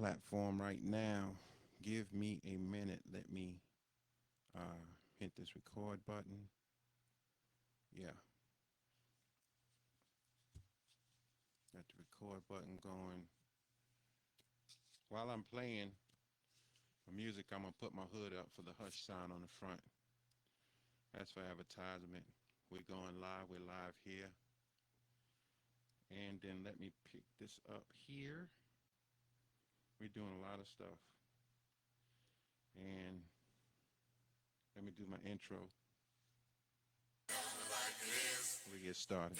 platform right now. Give me a minute. Let me hit this record button. Yeah, got the record button going. While I'm playing the music, I'm gonna put my hood up for the hush sign on the front. That's for advertisement. We're going live. We're live here. And then let me pick this up here. We're doing a lot of stuff. And let me do my intro. We get started.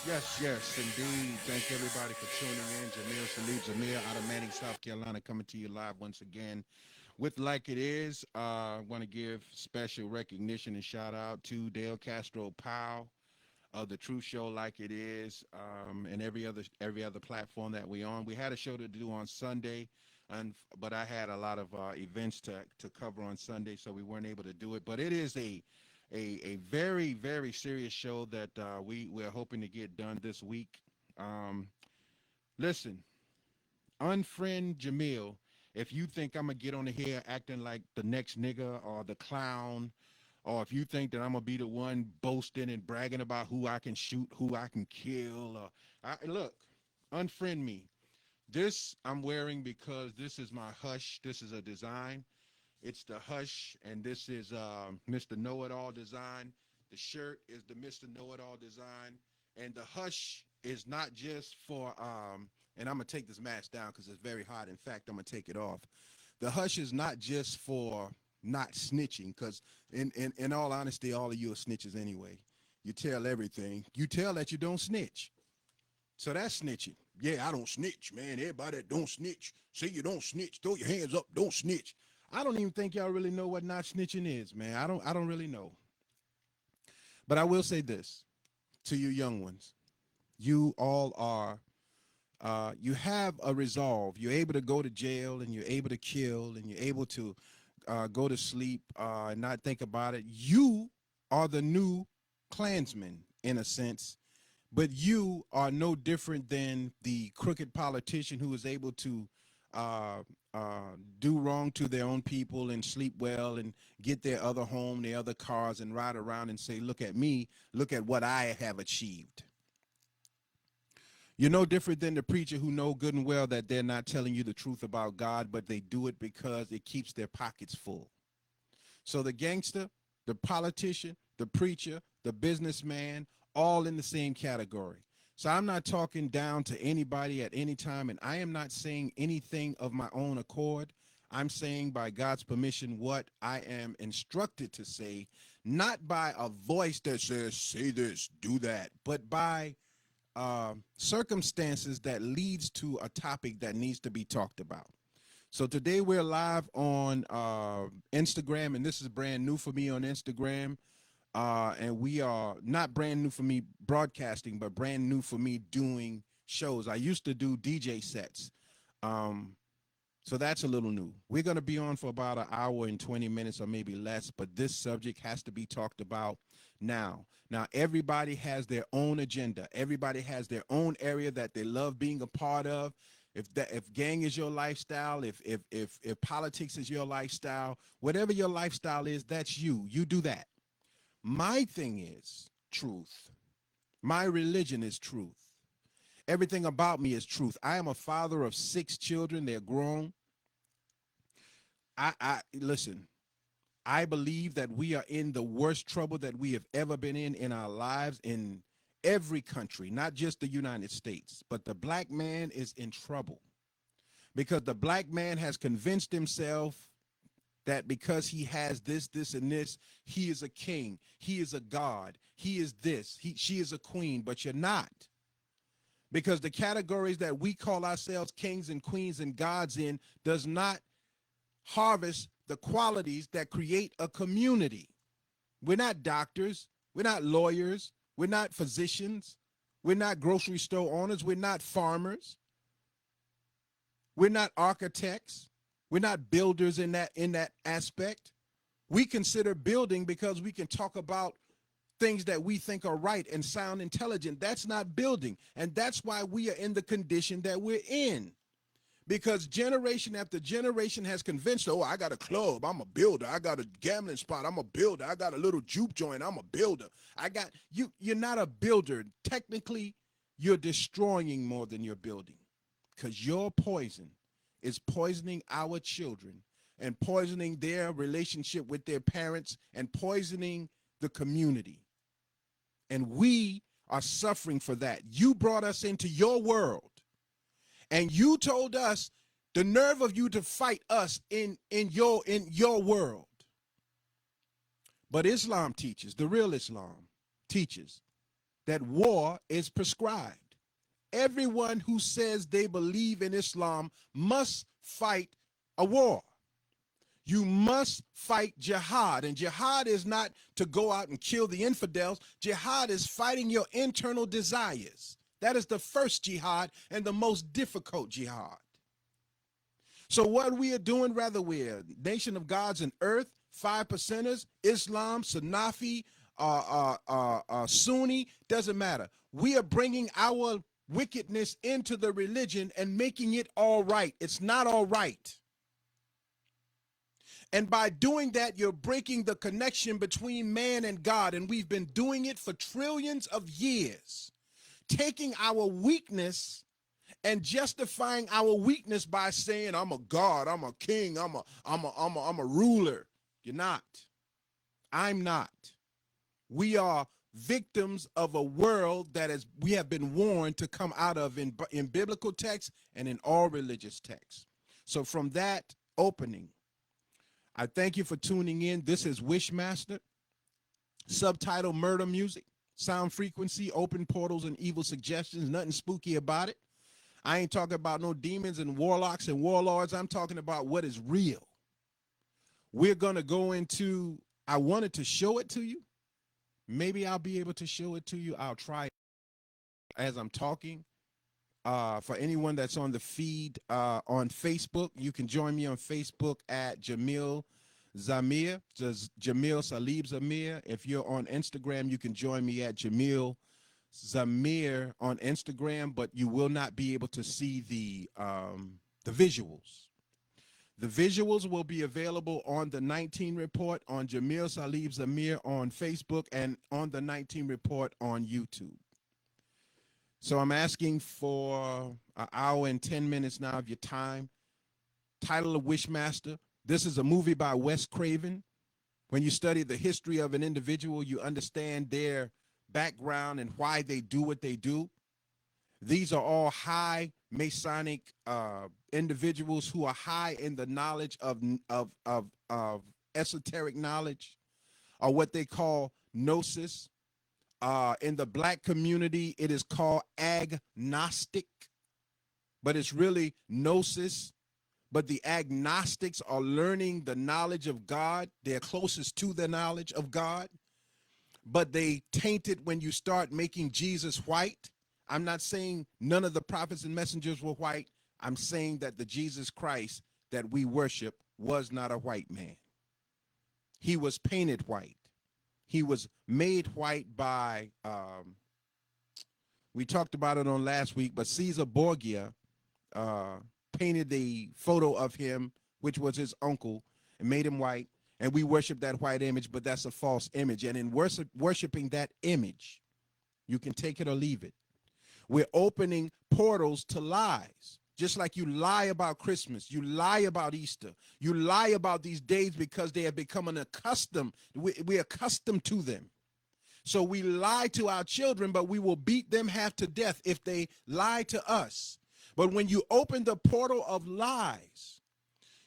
Yes, yes, indeed. Thank everybody for tuning in. Jamil Salib Jamil out of Manning, South Carolina, coming to you live once again with Like It Is. I want to give special recognition and shout out to Dale Castro Powell of the Truth Show, Like It Is, and every other platform that we on. We had a show to do on Sunday, but I had a lot of events to cover on Sunday, so we weren't able to do it. But it is a very very serious show that we're hoping to get done this week. Um, Listen, unfriend Jamil. If you think I'm gonna get on here acting like the next nigga or the clown, or if you think that I'm gonna be the one boasting and bragging about who I can shoot, who I can kill, look, unfriend me. This I'm wearing because this is my hush. This is a design. It's the hush, and this is Mr. Know It All design. The shirt is the Mr. Know It All design, and the hush is not just for. And I'm gonna take this mask down because it's very hot. In fact, I'm gonna take it off. The hush is not just for not snitching, because in all honesty, all of you are snitches anyway. You tell everything. You tell that you don't snitch. So that's snitching. Yeah, I don't snitch, man. Everybody that don't snitch, say you don't snitch, throw your hands up, don't snitch. I don't even think y'all really know what not snitching is, man. I don't really know. But I will say this to you young ones. You all are you have a resolve. You're able to go to jail and you're able to kill and you're able to go to sleep and not think about it. You are the new Klansman in a sense, but you are no different than the crooked politician who is able to uh, do wrong to their own people and sleep well and get their other home, their other cars, and ride around and say, look at me, look at what I have achieved. You're no different than the preacher who know good and well that they're not telling you the truth about God, but they do it because it keeps their pockets full. So the gangster, the politician, the preacher, the businessman, all in the same category. So I'm not talking down to anybody at any time, and I am not saying anything of my own accord. I'm saying by God's permission what I am instructed to say, not by a voice that says, say this, do that, but by circumstances that leads to a topic that needs to be talked about. So today we're live on Instagram, and this is brand new for me on Instagram. And we are not brand new for me broadcasting, but brand new for me doing shows. I used to do DJ sets. Um, so that's a little new. We're going to be on for about an hour and 20 minutes or maybe less, but this subject has to be talked about now. Now, everybody has their own agenda. Everybody has their own area that they love being a part of. If gang is your lifestyle, if politics is your lifestyle, whatever your lifestyle is, that's you. You do that. My thing is truth. My religion is truth. Everything about me is truth. I am a father of 6 children. They're grown. I listen. I believe that we are in the worst trouble that we have ever been in our lives in every country, not just the United States, but the black man is in trouble because the black man has convinced himself that because he has this, and this, he is a king, he is a god, he is this, she is a queen, but you're not. Because the categories that we call ourselves kings and queens and gods in does not harvest the qualities that create a community. We're not doctors. We're not lawyers. We're not physicians. We're not grocery store owners. We're not farmers. We're not architects. We're not builders in that aspect. We consider building because we can talk about things that we think are right and sound intelligent. That's not building. And that's why we are in the condition that we're in. Because generation after generation has convinced, oh, I got a club, I'm a builder. I got a gambling spot, I'm a builder. I got a little juke joint, I'm a builder. You're not a builder. Technically, you're destroying more than you're building. Because your poison is poisoning our children and poisoning their relationship with their parents and poisoning the community. And we are suffering for that. You brought us into your world. And you told us the nerve of you to fight us in your world. But Islam teaches, the real Islam teaches, that war is prescribed. Everyone who says they believe in Islam must fight a war. You must fight jihad. And jihad is not to go out and kill the infidels. Jihad is fighting your internal desires. That is the first jihad and the most difficult jihad. So what we are doing, rather we're nation of gods and earth, 5%ers, Islam, Sunafi, Sunni, doesn't matter. We are bringing our wickedness into the religion and making it all right. It's not all right. And by doing that, you're breaking the connection between man and God. And we've been doing it for trillions of years. Taking our weakness and justifying our weakness by saying, I'm a God, I'm a king, I'm a ruler. You're not. I'm not. We are victims of a world that we have been warned to come out of in biblical texts and in all religious texts. So from that opening, I thank you for tuning in. This is Wishmaster, subtitle Murder Music. Sound frequency, open portals, and evil suggestions. Nothing spooky about it. I ain't talking about no demons and warlocks and warlords. I'm talking about what is real. We're going to go into, I wanted to show it to you. Maybe I'll be able to show it to you. I'll try as I'm talking. For anyone that's on the feed on Facebook, you can join me on Facebook at Jamil Zamir, just Jamil Salib Zamir. If you're on Instagram, you can join me at Jamil Zamir on Instagram, but you will not be able to see the visuals. The visuals will be available on the 19 Report, on Jamil Salib Zamir on Facebook, and on the 19 Report on YouTube. So I'm asking for an hour and 10 minutes now of your time. Title of Wishmaster. This is a movie by Wes Craven. When you study the history of an individual, you understand their background and why they do what they do. These are all high Masonic individuals who are high in the knowledge of esoteric knowledge, or what they call gnosis. In the black community, it is called agnostic, but it's really gnosis. But the agnostics are learning the knowledge of God. They're closest to the knowledge of God, but they taint it when you start making Jesus white. I'm not saying none of the prophets and messengers were white. I'm saying that the Jesus Christ that we worship was not a white man. He was painted white. He was made white by, we talked about it on last week, but Caesar Borgia painted the photo of him, which was his uncle, and made him white. And we worship that white image, but that's a false image. And in worshiping that image, you can take it or leave it. We're opening portals to lies. Just like you lie about Christmas, you lie about Easter, you lie about these days because they have become we're accustomed to them. So we lie to our children, but we will beat them half to death if they lie to us. But when you open the portal of lies,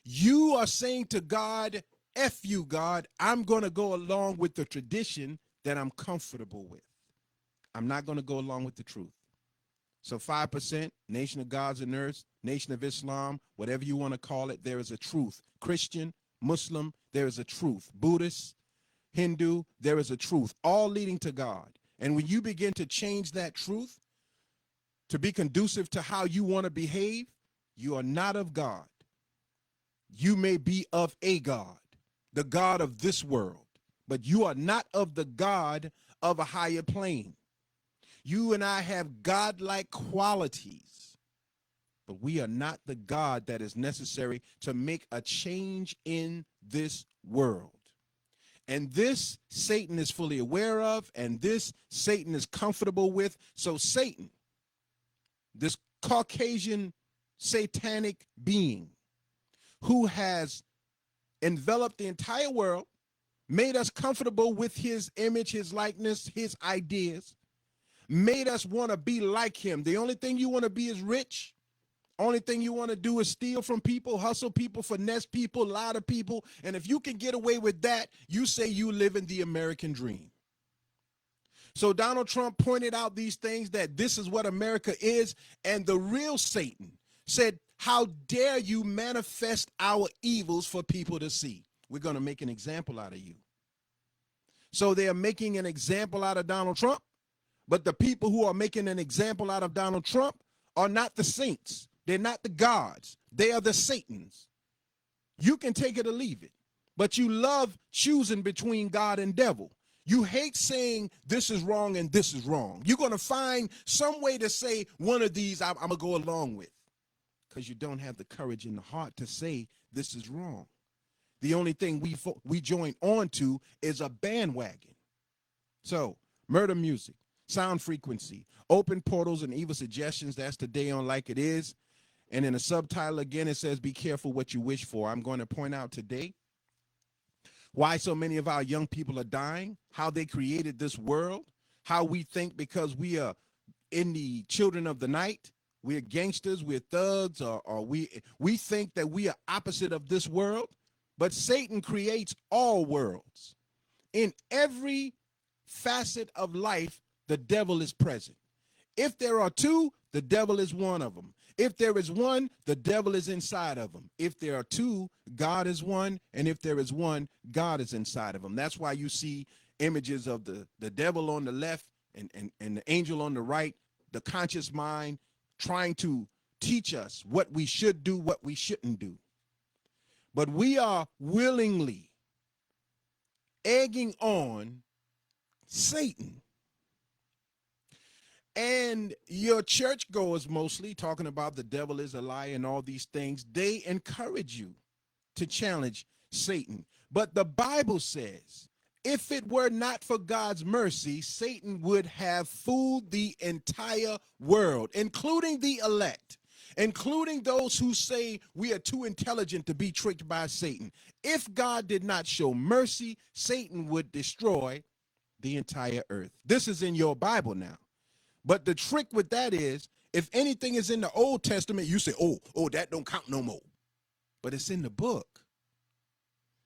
you are saying to God, F you, God, I'm going to go along with the tradition that I'm comfortable with. I'm not going to go along with the truth. So 5%, Nation of Gods and Earths, Nation of Islam, whatever you want to call it, there is a truth. Christian, Muslim, there is a truth. Buddhist, Hindu, there is a truth, all leading to God. And when you begin to change that truth to be conducive to how you want to behave, you are not of God. You may be of a God, the God of this world, but you are not of the God of a higher plane. You and I have godlike qualities, but we are not the God that is necessary to make a change in this world. And this Satan is fully aware of, and this Satan is comfortable with. So Satan, this Caucasian satanic being who has enveloped the entire world, made us comfortable with his image, his likeness, his ideas, made us want to be like him. The only thing you want to be is rich. Only thing you want to do is steal from people, hustle people, finesse people, lie to people. And if you can get away with that, you say you live in the American dream. So Donald Trump pointed out these things, that this is what America is. And the real Satan said, how dare you manifest our evils for people to see? We're going to make an example out of you. So they are making an example out of Donald Trump, but the people who are making an example out of Donald Trump are not the saints. They're not the gods. They are the Satans. You can take it or leave it, but you love choosing between God and devil. You hate saying this is wrong and this is wrong. You're going to find some way to say one of these I'm going to go along with, because you don't have the courage in the heart to say this is wrong. The only thing we join on to is a bandwagon. So murder music, sound frequency, open portals and evil suggestions. That's today on Like It Is. And in a subtitle, again, it says, be careful what you wish for. I'm going to point out today why so many of our young people are dying, how they created this world, how we think because we are in the children of the night, we're gangsters, we're thugs, or we think that we are opposite of this world. But Satan creates all worlds. In every facet of life, the devil is present. If there are two, the devil is one of them. If there is one, the devil is inside of them. If there are two, God is one. And if there is one, God is inside of them. That's why you see images of the devil on the left and the angel on the right, the conscious mind trying to teach us what we should do, what we shouldn't do. But we are willingly egging on Satan. And your churchgoers, mostly talking about the devil is a lie and all these things, they encourage you to challenge Satan. But the Bible says, if it were not for God's mercy, Satan would have fooled the entire world, including the elect, including those who say we are too intelligent to be tricked by Satan. If God did not show mercy, Satan would destroy the entire earth. This is in your Bible now. But the trick with that is, if anything is in the Old Testament, you say, oh, that don't count no more. But it's in the book.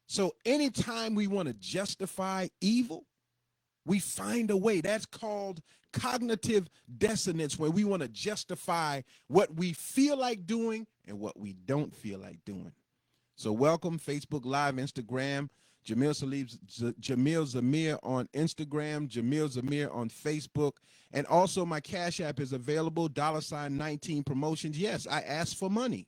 So anytime we want to justify evil, we find a way. That's called cognitive dissonance, where we want to justify what we feel like doing and what we don't feel like doing. So welcome, Facebook Live, Instagram, Jamil Zamir on Instagram, Jamil Zamir on Facebook. And also my Cash App is available, $19 promotions. Yes, I asked for money.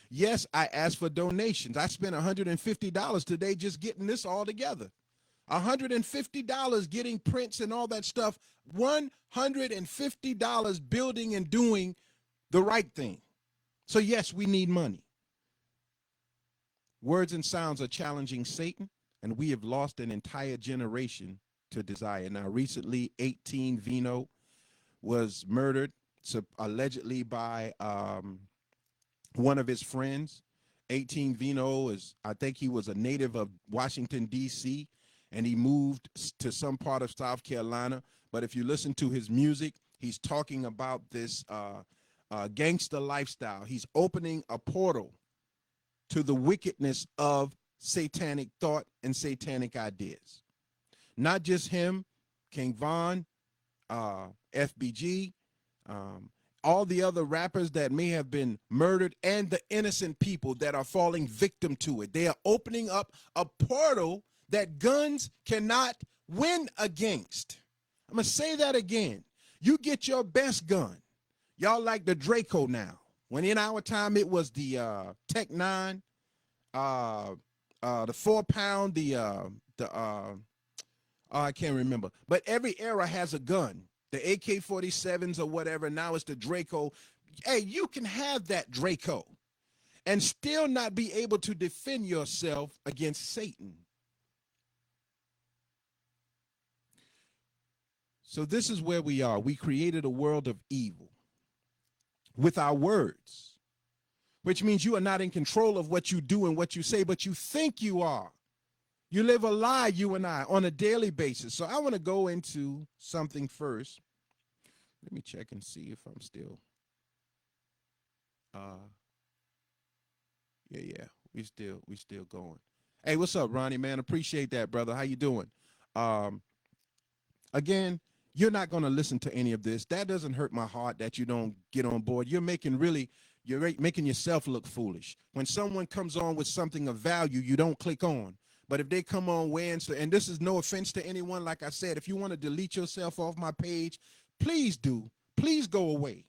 Yes, I asked for donations. I spent $150 today just getting this all together. $150 getting prints and all that stuff. $150 building and doing the right thing. So yes, we need money. Words and sounds are challenging Satan, and we have lost an entire generation to desire. Now, recently, 18 Vino was murdered, allegedly by one of his friends. 18 Vino I think he was a native of Washington, D.C., and he moved to some part of South Carolina. But if you listen to his music, he's talking about this gangster lifestyle. He's opening a portal to the wickedness of satanic thought and satanic ideas. Not just him, King Von, FBG, all the other rappers that may have been murdered, and the innocent people that are falling victim to it. They are opening up a portal that guns cannot win against. I'm going to say that again. You get your best gun. Y'all like the Draco now. When in our time it was the Tech 9, the 4-pound, I can't remember. But every era has a gun. The AK-47s or whatever. Now it's the Draco. Hey, you can have that Draco and still not be able to defend yourself against Satan. So this is where we are. We created a world of evil with our words, which means you are not in control of what you do and what you say, but you think you are. You live a lie, you and I, on a daily basis. So I want to go into something first. Let me check and see if I'm still. Yeah, we still going. Hey, what's up, Ronnie, man? Appreciate that, brother. How you doing? Again, you're not going to listen to any of this. That doesn't hurt my heart that you don't get on board. You're making yourself look foolish. When someone comes on with something of value, you don't click on. But if they come on weighing, and this is no offense to anyone, like I said, if you want to delete yourself off my page, please do. Please go away.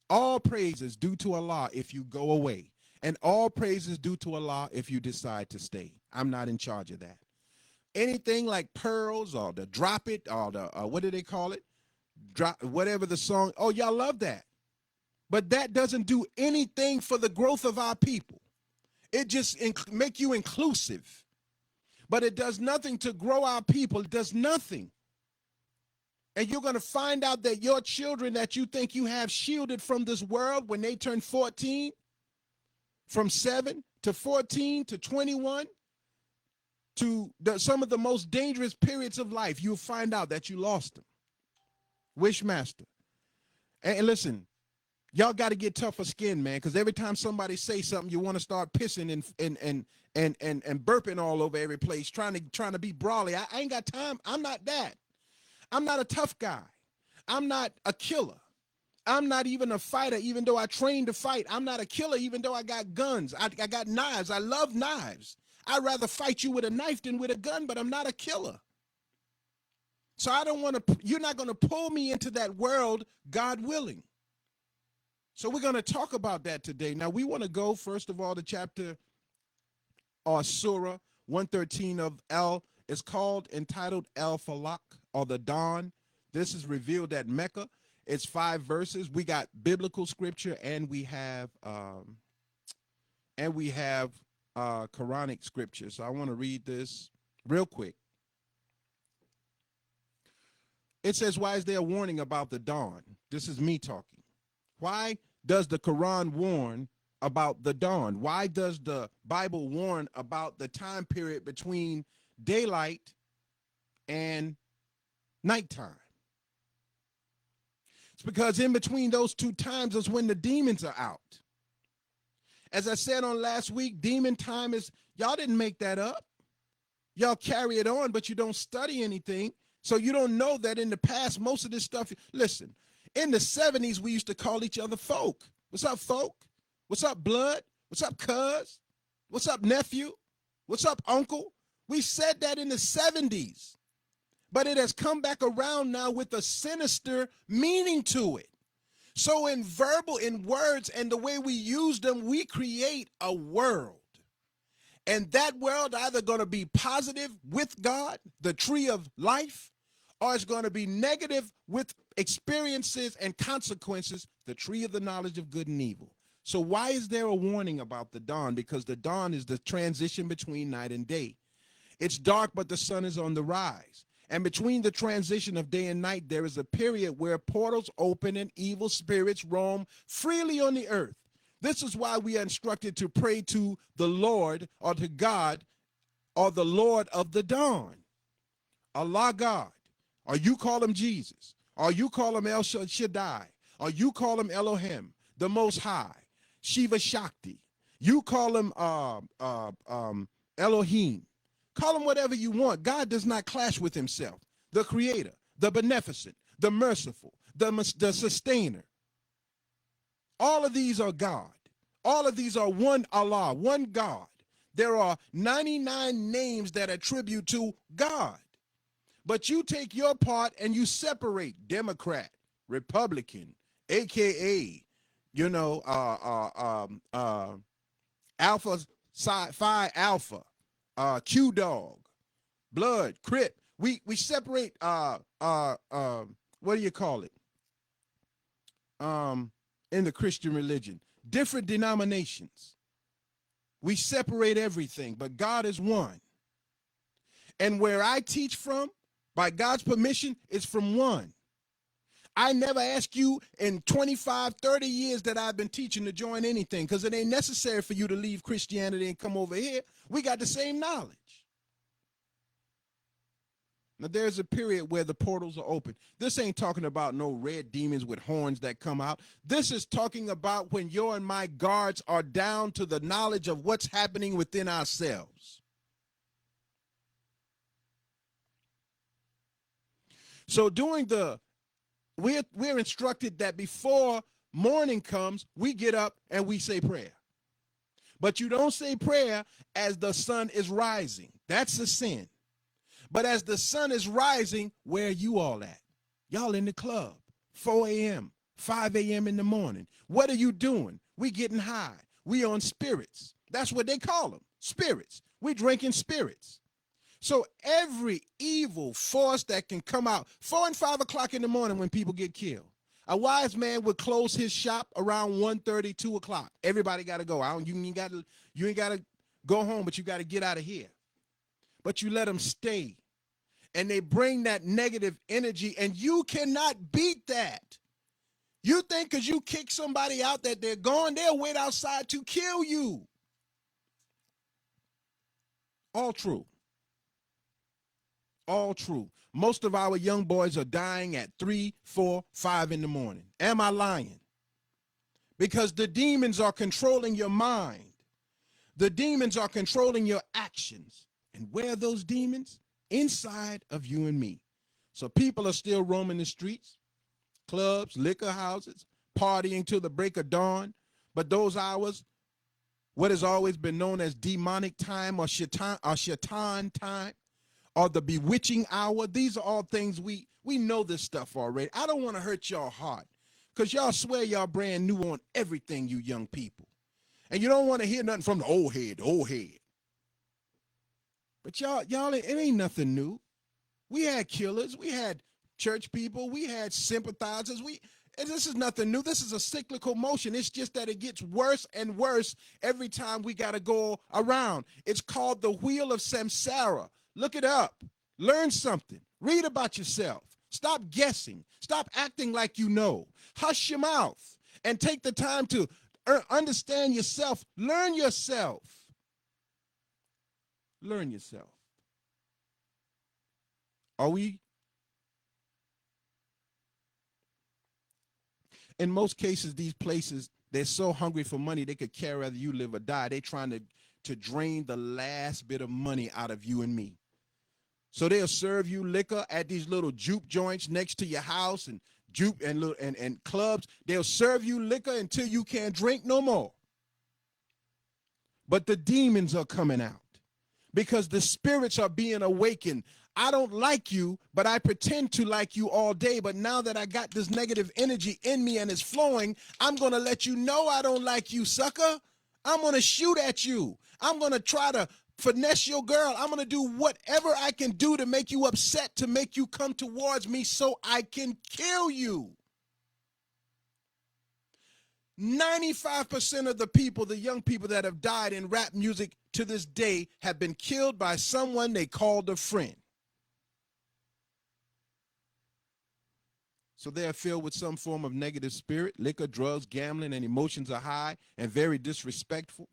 All praises due to Allah if you go away. And all praises due to Allah if you decide to stay. I'm not in charge of that. Anything like pearls or the drop it or the, what do they call it? Drop, whatever the song. Oh, y'all love that. But that doesn't do anything for the growth of our people. It just make you inclusive. But it does nothing to grow our people. It does nothing. And you're going to find out that your children that you think you have shielded from this world when they turn 14, from 7 to 14 to 21, to some of the most dangerous periods of life, you'll find out that you lost them. Wishmaster. And listen, y'all got to get tougher skin, man, because every time somebody say something, you want to start pissing and burping all over every place, trying to be brawly. I ain't got time. I'm not that. I'm not a tough guy. I'm not a killer. I'm not even a fighter, even though I trained to fight. I'm not a killer, even though I got guns. I got knives. I love knives. I'd rather fight you with a knife than with a gun, but I'm not a killer. So I don't want to, you're not going to pull me into that world, God willing. So we're going to talk about that today. Now we want to go, first of all, to chapter or Surah 113 of El. It's entitled El Falak, or the Dawn. This is revealed at Mecca. It's 5 verses. We got biblical scripture and we have Quranic scripture. So I want to read this real quick. It says, why is there a warning about the dawn? This is me talking. Why does the Quran warn about the dawn? Why does the Bible warn about the time period between daylight and nighttime? It's because in between those two times is when the demons are out. As I said on last week, demon time is, y'all didn't make that up. Y'all carry it on, but you don't study anything. So you don't know that in the past, most of this stuff, listen, in the 70s, we used to call each other folk. What's up, folk? What's up, blood? What's up, cuz? What's up, nephew? What's up, uncle? We said that in the 70s, but it has come back around now with a sinister meaning to it. So in words and the way we use them, we create a world. And that world either going to be positive with God, the tree of life, or it's going to be negative with experiences and consequences, the tree of the knowledge of good and evil. So why is there a warning about the dawn? Because the dawn is the transition between night and day. It's dark, but the sun is on the rise. And between the transition of day and night, there is a period where portals open and evil spirits roam freely on the earth. This is why we are instructed to pray to the Lord, or to God, or the Lord of the dawn. Allah God, or you call him Jesus, or you call him El Shaddai, or you call him Elohim, the Most High, Shiva Shakti. You call him Elohim. Call him whatever you want. God does not clash with himself. The creator, the beneficent, the merciful, the sustainer. All of these are God. All of these are one Allah, one God. There are 99 names that attribute to God. But you take your part and you separate Democrat, Republican, AKA, you know, Alpha Phi Alpha, Q Dog, Blood, Crip. We separate what do you call it? In the Christian religion, different denominations. We separate everything, but God is one. And where I teach from, by God's permission, is from one. I never ask you in 25, 30 years that I've been teaching to join anything, because it ain't necessary for you to leave Christianity and come over here. We got the same knowledge. Now, there's a period where the portals are open. This ain't talking about no red demons with horns that come out. This is talking about when your and my guards are down to the knowledge of what's happening within ourselves. So we're instructed that before morning comes, we get up and we say prayer. But you don't say prayer as the sun is rising. That's a sin. But as the sun is rising, where are you all at? Y'all in the club, 4 a.m., 5 a.m. in the morning. What are you doing? We getting high. We on spirits. That's what they call them, spirits. We drinking spirits. So every evil force that can come out, 4 and 5 o'clock in the morning when people get killed. A wise man would close his shop around 1:30, 2 o'clock. Everybody got to go. You ain't got to go home, but you got to get out of here. But you let them stay. And they bring that negative energy, and you cannot beat that. You think because you kick somebody out that they're gone, they'll wait outside to kill you. All true. All true. Most of our young boys are dying at 3, 4, 5 in the morning. Am I lying? Because the demons are controlling your mind. The demons are controlling your actions. And where are those demons? Inside of you and me. So people are still roaming the streets, clubs, liquor houses, partying till the break of dawn. But those hours, what has always been known as demonic time or shaitan time, or the bewitching hour, these are all things we know this stuff already. I don't want to hurt y'all heart, because y'all swear y'all brand new on everything, you young people. And you don't want to hear nothing from the old head. But y'all, it ain't nothing new. We had killers, we had church people, we had sympathizers. And this is nothing new. This is a cyclical motion. It's just that it gets worse and worse every time we got to go around. It's called the wheel of samsara. Look it up. Learn something. Read about yourself. Stop guessing. Stop acting like you know. Hush your mouth and take the time to understand yourself. Learn yourself. Learn yourself. Are we? In most cases, these places, they're so hungry for money, they could care whether you live or die. They're trying to drain the last bit of money out of you and me. So they'll serve you liquor at these little juke joints next to your house and juke and clubs. They'll serve you liquor until you can't drink no more. But the demons are coming out because the spirits are being awakened. I don't like you, but I pretend to like you all day. But now that I got this negative energy in me and it's flowing, I'm going to let you know I don't like you, sucker. I'm going to shoot at you. I'm going to try to finesse your girl. I'm going to do whatever I can do to make you upset, to make you come towards me so I can kill you. 95% of the people, the young people that have died in rap music to this day, have been killed by someone they called a friend. So they are filled with some form of negative spirit. Liquor, drugs, gambling, and emotions are high and very disrespectful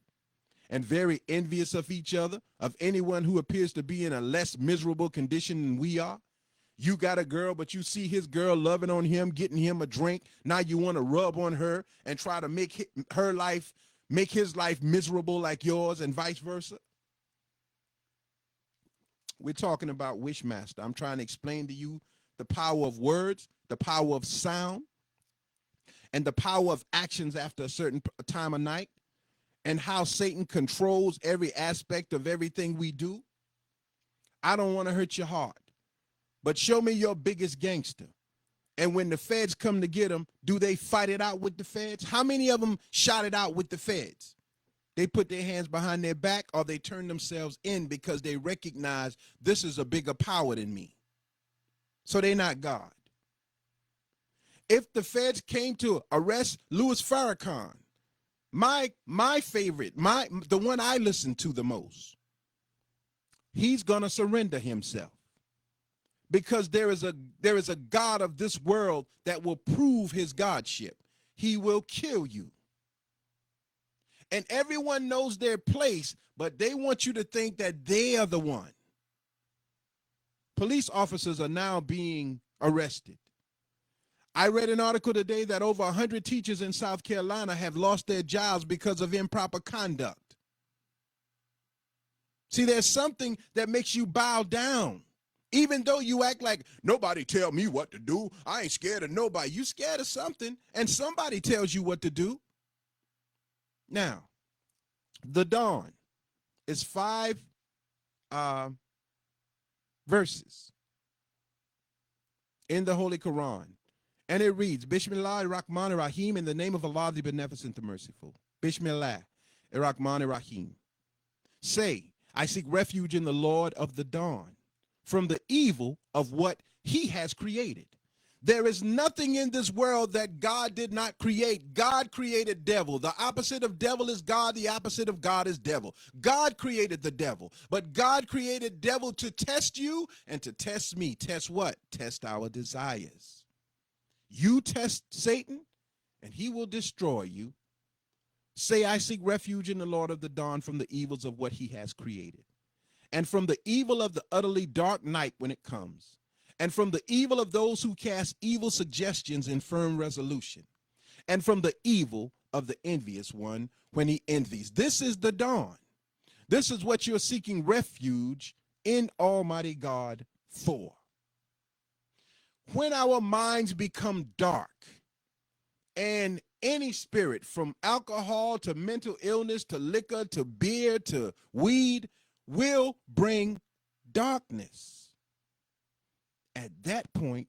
and very envious of each other, of anyone who appears to be in a less miserable condition than we are. You got a girl, but you see his girl loving on him, getting him a drink. Now you want to rub on her and try to make his life miserable like yours, and vice versa. We're talking about Wishmaster. I'm trying to explain to you the power of words, the power of sound. and the power of actions after a certain time of night, and how Satan controls every aspect of everything we do, I don't want to hurt your heart. But show me your biggest gangster. And when the feds come to get them, do they fight it out with the feds? How many of them shot it out with the feds? They put their hands behind their back, or they turn themselves in because they recognize this is a bigger power than me. So they're not God. If the feds came to arrest Louis Farrakhan, my favorite, the one I listen to the most, he's gonna surrender himself. Because there is a God of this world that will prove his godship. He will kill you. And everyone knows their place, but they want you to think that they are the one. Police officers are now being arrested. I read an article today that over 100 teachers in South Carolina have lost their jobs because of improper conduct. See, there's something that makes you bow down. Even though you act like nobody tell me what to do, I ain't scared of nobody. You scared of something, and somebody tells you what to do. Now, the dawn is 5 verses in the Holy Quran, and it reads, Bismillah ar-Rahman ar-Rahim, in the name of Allah, the Beneficent, the Merciful. Bismillah ar-Rahman ar-Rahim. Say, I seek refuge in the Lord of the dawn, from the evil of what he has created. There is nothing in this world that God did not create. God created devil. The opposite of devil is God. The opposite of God is devil. God created the devil, but God created devil to test you and to test me. Test what? Test our desires. You test Satan and he will destroy you. Say, I seek refuge in the Lord of the dawn from the evils of what he has created, and from the evil of the utterly dark night when it comes, and from the evil of those who cast evil suggestions in firm resolution, and from the evil of the envious one when he envies. This is the dawn. This is what you're seeking refuge in Almighty God for. When our minds become dark, and any spirit, from alcohol to mental illness to liquor to beer to weed, will bring darkness. At that point,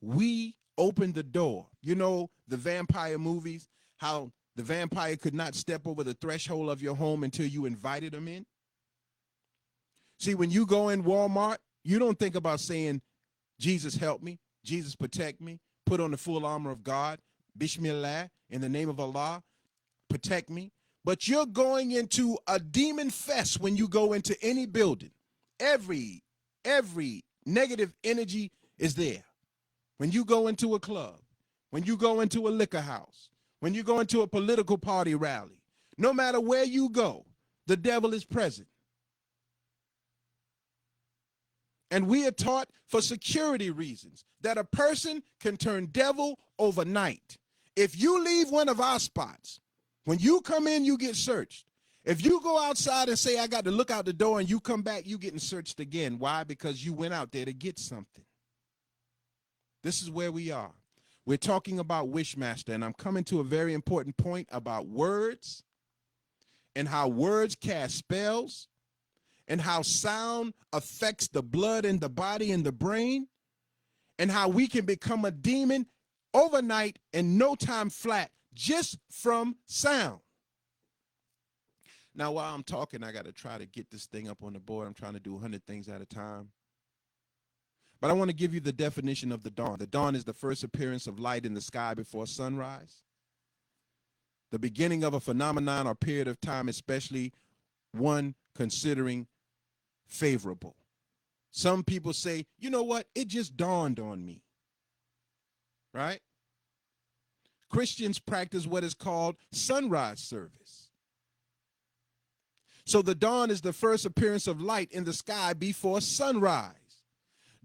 we open the door. You know, the vampire movies, how the vampire could not step over the threshold of your home until you invited him in. See, when you go in Walmart, you don't think about saying, Jesus help me, Jesus protect me, put on the full armor of God, Bismillah, in the name of Allah, protect me. But you're going into a demon fest when you go into any building. Every negative energy is there. When you go into a club, when you go into a liquor house, when you go into a political party rally, no matter where you go, the devil is present. And we are taught for security reasons that a person can turn devil overnight. If you leave one of our spots, when you come in, you get searched. If you go outside and say, I got to look out the door, and you come back, you getting searched again. Why? Because you went out there to get something. This is where we are. We're talking about Wishmaster, and I'm coming to a very important point about words and how words cast spells and how sound affects the blood in the body and the brain, and how we can become a demon overnight in no time flat just from sound. Now, while I'm talking, I got to try to get this thing up on the board. I'm trying to do 100 things at a time. But I want to give you the definition of the dawn. The dawn is the first appearance of light in the sky before sunrise, the beginning of a phenomenon or period of time, especially one considering favorable. Some people say, you know what? It just dawned on me, right? Christians practice what is called sunrise service. So the dawn is the first appearance of light in the sky before sunrise.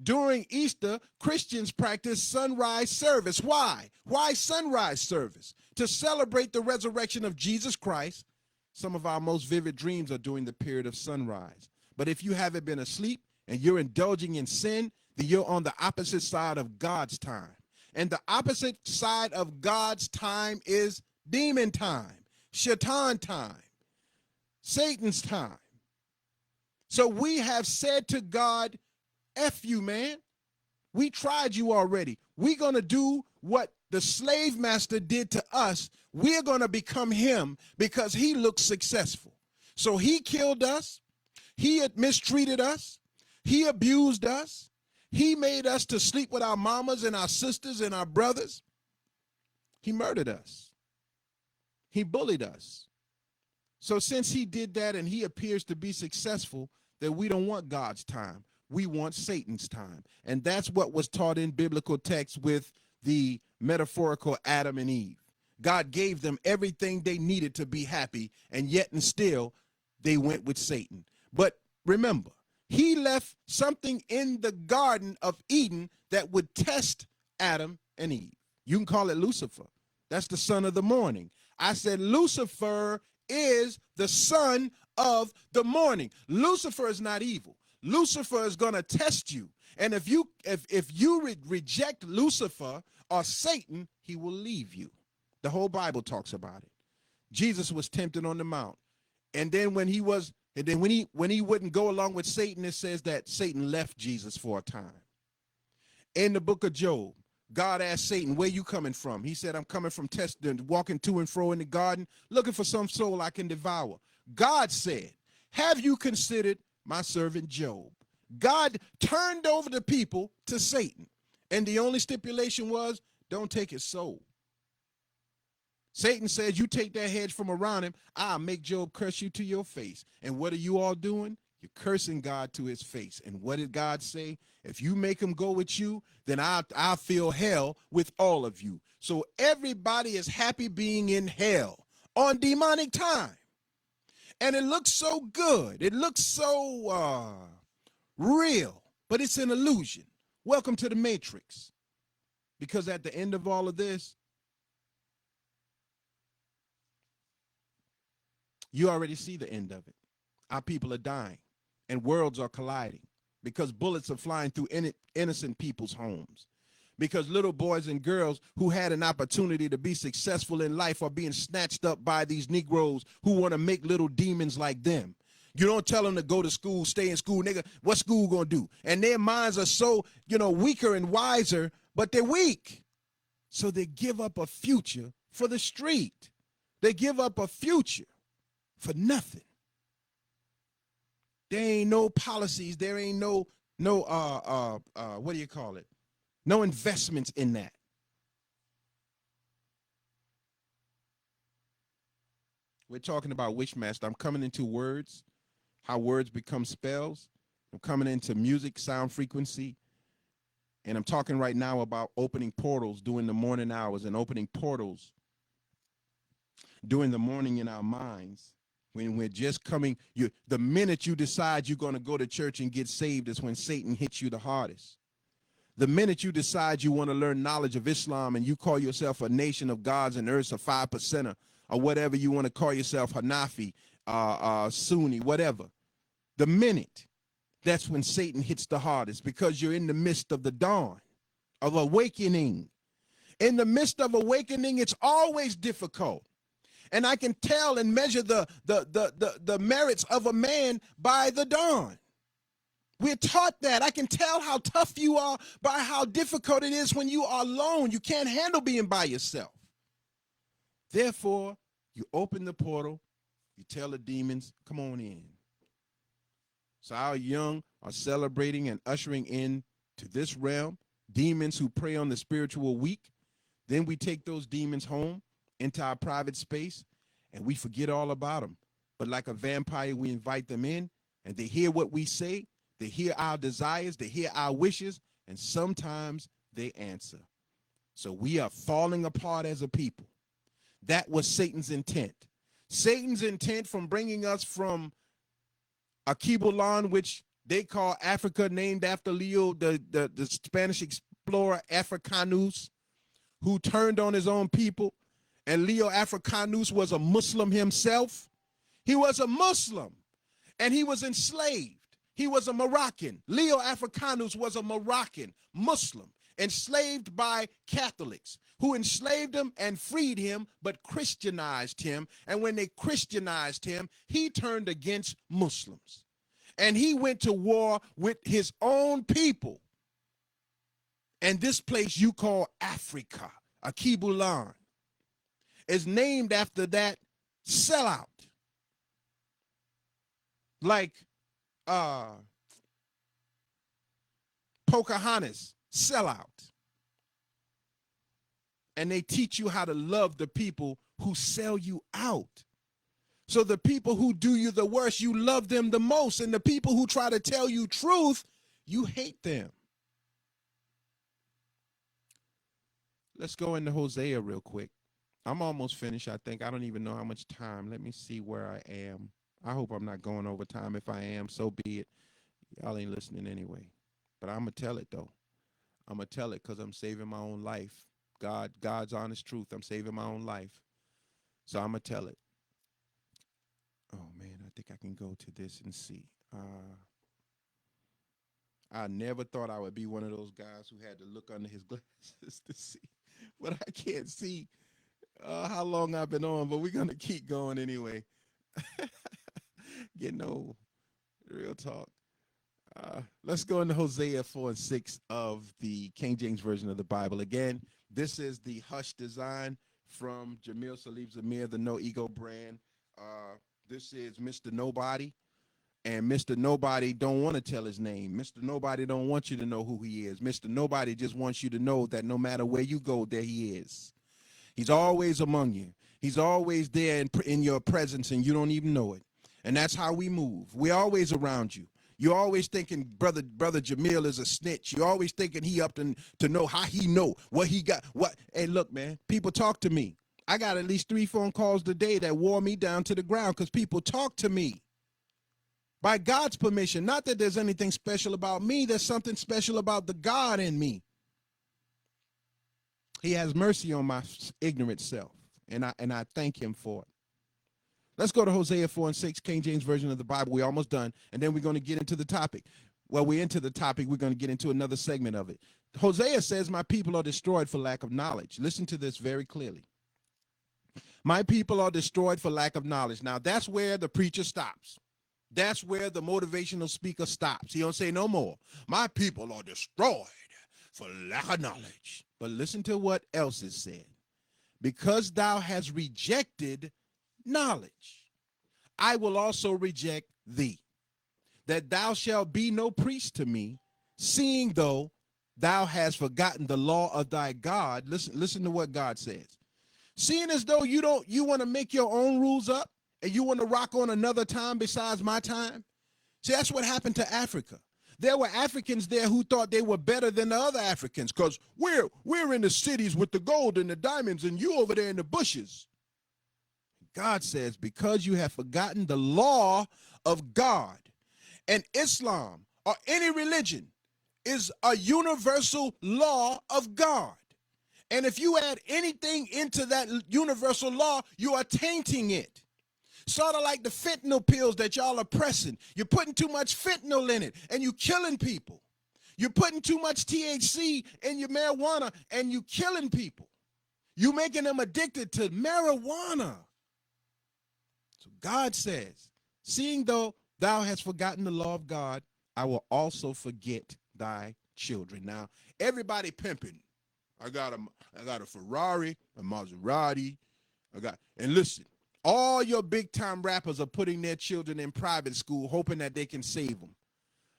During Easter, Christians practice sunrise service. Why? Why sunrise service? To celebrate the resurrection of Jesus Christ. Some of our most vivid dreams are during the period of sunrise. But if you haven't been asleep and you're indulging in sin, then you're on the opposite side of God's time. And the opposite side of God's time is demon time, Shaitan time, Satan's time. So we have said to God, F you, man. We tried you already. We're going to do what the slave master did to us. We're going to become him because he looks successful. So he killed us. He had mistreated us. He abused us. He made us to sleep with our mamas and our sisters and our brothers. He murdered us. He bullied us. So since he did that and he appears to be successful, that we don't want God's time. We want Satan's time. And that's what was taught in biblical texts with the metaphorical Adam and Eve. God gave them everything they needed to be happy, and yet and still they went with Satan. But remember, he left something in the Garden of Eden that would test Adam and Eve. You can call it Lucifer. That's the son of the morning. I said Lucifer is the son of the morning. Lucifer is not evil. Lucifer is going to test you. And if you reject Lucifer or Satan, he will leave you. The whole Bible talks about it. Jesus was tempted on the mount. And then when he wouldn't go along with Satan, it says that Satan left Jesus for a time. In the book of Job, God asked Satan, where you coming from? He said, I'm coming from testing, walking to and fro in the garden, looking for some soul I can devour. God said, have you considered my servant Job? God turned over the people to Satan. And the only stipulation was, don't take his soul. Satan says, you take that hedge from around him, I'll make Job curse you to your face. And what are you all doing? You're cursing God to his face. And what did God say? If you make him go with you, then I'll feel hell with all of you. So everybody is happy being in hell on demonic time. And it looks so good. It looks so real, but it's an illusion. Welcome to the Matrix. Because at the end of all of this, you already see the end of it. Our people are dying and worlds are colliding because bullets are flying through innocent people's homes. Because little boys and girls who had an opportunity to be successful in life are being snatched up by these Negroes who want to make little demons like them. You don't tell them to go to school, stay in school, nigga. What school gonna do? And their minds are so, weaker and wiser, but they're weak. So they give up a future for the street. They give up a future for nothing. There ain't no policies. There ain't no what do you call it? No investments in that. We're talking about Wishmaster. I'm coming into words, how words become spells. I'm coming into music, sound frequency. And I'm talking right now about opening portals during the morning hours and opening portals during the morning in our minds. When we're just coming, the minute you decide you're going to go to church and get saved is when Satan hits you the hardest. The minute you decide you want to learn knowledge of Islam and you call yourself a nation of gods and earths, a 5%er, or whatever you want to call yourself, Hanafi, Sunni, whatever. The minute, that's when Satan hits the hardest because you're in the midst of the dawn, of awakening. In the midst of awakening, it's always difficult. And I can tell and measure the merits of a man by the dawn. We're taught that. I can tell how tough you are by how difficult it is when you are alone. You can't handle being by yourself. Therefore, you open the portal, you tell the demons, come on in. So our young are celebrating and ushering in to this realm, demons who prey on the spiritual weak. Then we take those demons home into our private space, and we forget all about them. But like a vampire, we invite them in, and they hear what we say. They hear our desires, they hear our wishes, and sometimes they answer. So we are falling apart as a people. That was Satan's intent. Satan's intent from bringing us from Aquibulan, which they call Africa, named after Leo, the Spanish explorer Africanus, who turned on his own people. And Leo Africanus was a Muslim himself. He was a Muslim, and he was enslaved. He was a Moroccan. Leo Africanus was a Moroccan Muslim, enslaved by Catholics who enslaved him and freed him, but Christianized him. And when they Christianized him, he turned against Muslims. And he went to war with his own people. And this place you call Africa, Akibulan, is named after that sellout. Like Pocahontas, sellout. And they teach you how to love the people who sell you out. So the people who do you the worst, you love them the most. And the people who try to tell you truth, you hate them. Let's go into Hosea real quick. I'm almost finished, I think. I don't even know how much time. Let me see where I am. I hope I'm not going over time. If I am, so be it. Y'all ain't listening anyway. But I'm going to tell it, though. I'm going to tell it because I'm saving my own life. God's honest truth. I'm saving my own life. So I'm going to tell it. Oh, man, I think I can go to this and see. I never thought I would be one of those guys who had to look under his glasses to see. But I can't see how long I've been on, but we're going to keep going anyway. Getting old. Real talk. Let's go into Hosea 4 and 6 of the King James Version of the Bible. Again, this is the Hush design from Jamil Salib Zamir, the No Ego brand. This is Mr. Nobody. And Mr. Nobody don't want to tell his name. Mr. Nobody don't want you to know who he is. Mr. Nobody just wants you to know that no matter where you go, there he is. He's always among you. He's always there in your presence, and you don't even know it. And that's how we move. We're always around you. You're always thinking brother Jamil is a snitch. You're always thinking he up to know how he know what he got. What? Hey, look, man, people talk to me. I got at least 3 phone calls today that wore me down to the ground because people talk to me. By God's permission, not that there's anything special about me, there's something special about the God in me. He has mercy on my ignorant self, and I thank him for it. Let's go to Hosea 4 and 6, King James Version of the Bible. We're almost done, and then we're going to get into the topic. Well, we're into the topic. We're going to get into another segment of it. Hosea says, my people are destroyed for lack of knowledge. Listen to this very clearly. My people are destroyed for lack of knowledge. Now, that's where the preacher stops. That's where the motivational speaker stops. He don't say no more. My people are destroyed for lack of knowledge. But listen to what else is said. Because thou hast rejected knowledge, I will also reject thee, that thou shalt be no priest to me, seeing though thou hast forgotten the law of thy God. Listen to what God says. Seeing as though you want to make your own rules up, and you want to rock on another time besides my time? See, that's what happened to Africa. There were Africans there who thought they were better than the other Africans because we're in the cities with the gold and the diamonds and you over there in the bushes. God says, because you have forgotten the law of God, and Islam or any religion is a universal law of God. And if you add anything into that universal law, you are tainting it. Sort of like the fentanyl pills that y'all are pressing. You're putting too much fentanyl in it, and you're killing people. You're putting too much THC in your marijuana, and you're killing people. You're making them addicted to marijuana. So God says, seeing though thou hast forgotten the law of God, I will also forget thy children. Now, everybody pimping. I got a Ferrari, a Maserati. And listen. All your big-time rappers are putting their children in private school, hoping that they can save them.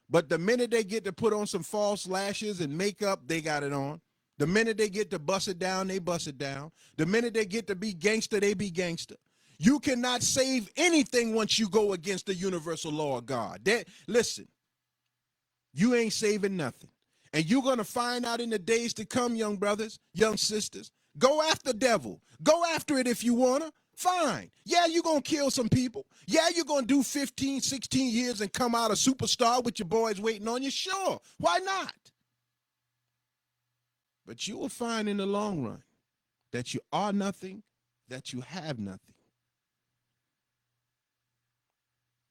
But the minute they get to put on some false lashes and makeup, they got it on. The minute they get to bust it down, they bust it down. The minute they get to be gangster, they be gangster. You cannot save anything once you go against the universal law of God. Listen, you ain't saving nothing. And you're going to find out in the days to come, young brothers, young sisters, go after the devil. Go after it if you want to. Fine. Yeah, you're going to kill some people. Yeah, you're going to do 15, 16 years and come out a superstar with your boys waiting on you. Sure. Why not? But you will find in the long run that you are nothing, that you have nothing.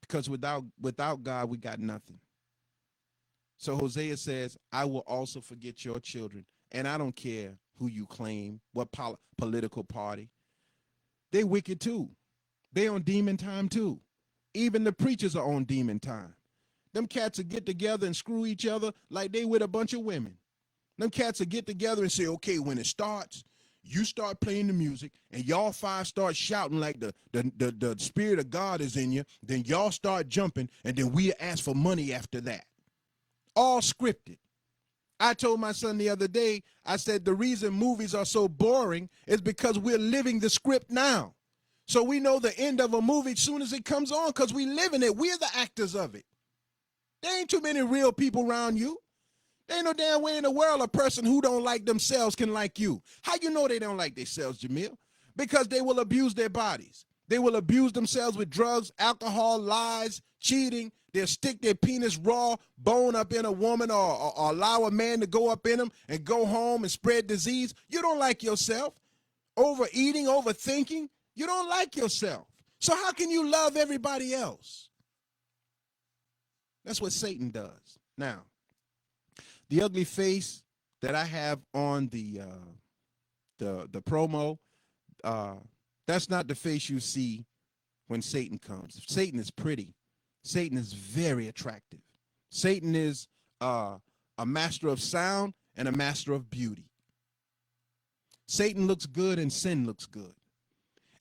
Because without God, we got nothing. So Hosea says, I will also forget your children. And I don't care who you claim, what political party. They wicked too. They on demon time too. Even the preachers are on demon time. Them cats will get together and screw each other like they with a bunch of women. Them cats will get together and say, okay, when it starts, you start playing the music and y'all five start shouting like the spirit of God is in you. Then y'all start jumping and then we ask for money after that. All scripted. I told my son the other day, I said the reason movies are so boring is because we're living the script now. So we know the end of a movie as soon as it comes on because we live in it. We're the actors of it. There ain't too many real people around you. There ain't no damn way in the world a person who don't like themselves can like you. How you know they don't like themselves, Jamil? Because they will abuse their bodies. They will abuse themselves with drugs, alcohol, lies, cheating. They'll stick their penis raw, bone up in a woman or allow a man to go up in them and go home and spread disease. You don't like yourself. Overeating, overthinking. You don't like yourself. So how can you love everybody else? That's what Satan does. Now, the ugly face that I have on the promo, that's not the face you see when Satan comes. Satan is pretty. Satan is very attractive. Satan is a master of sound and a master of beauty. Satan looks good and sin looks good.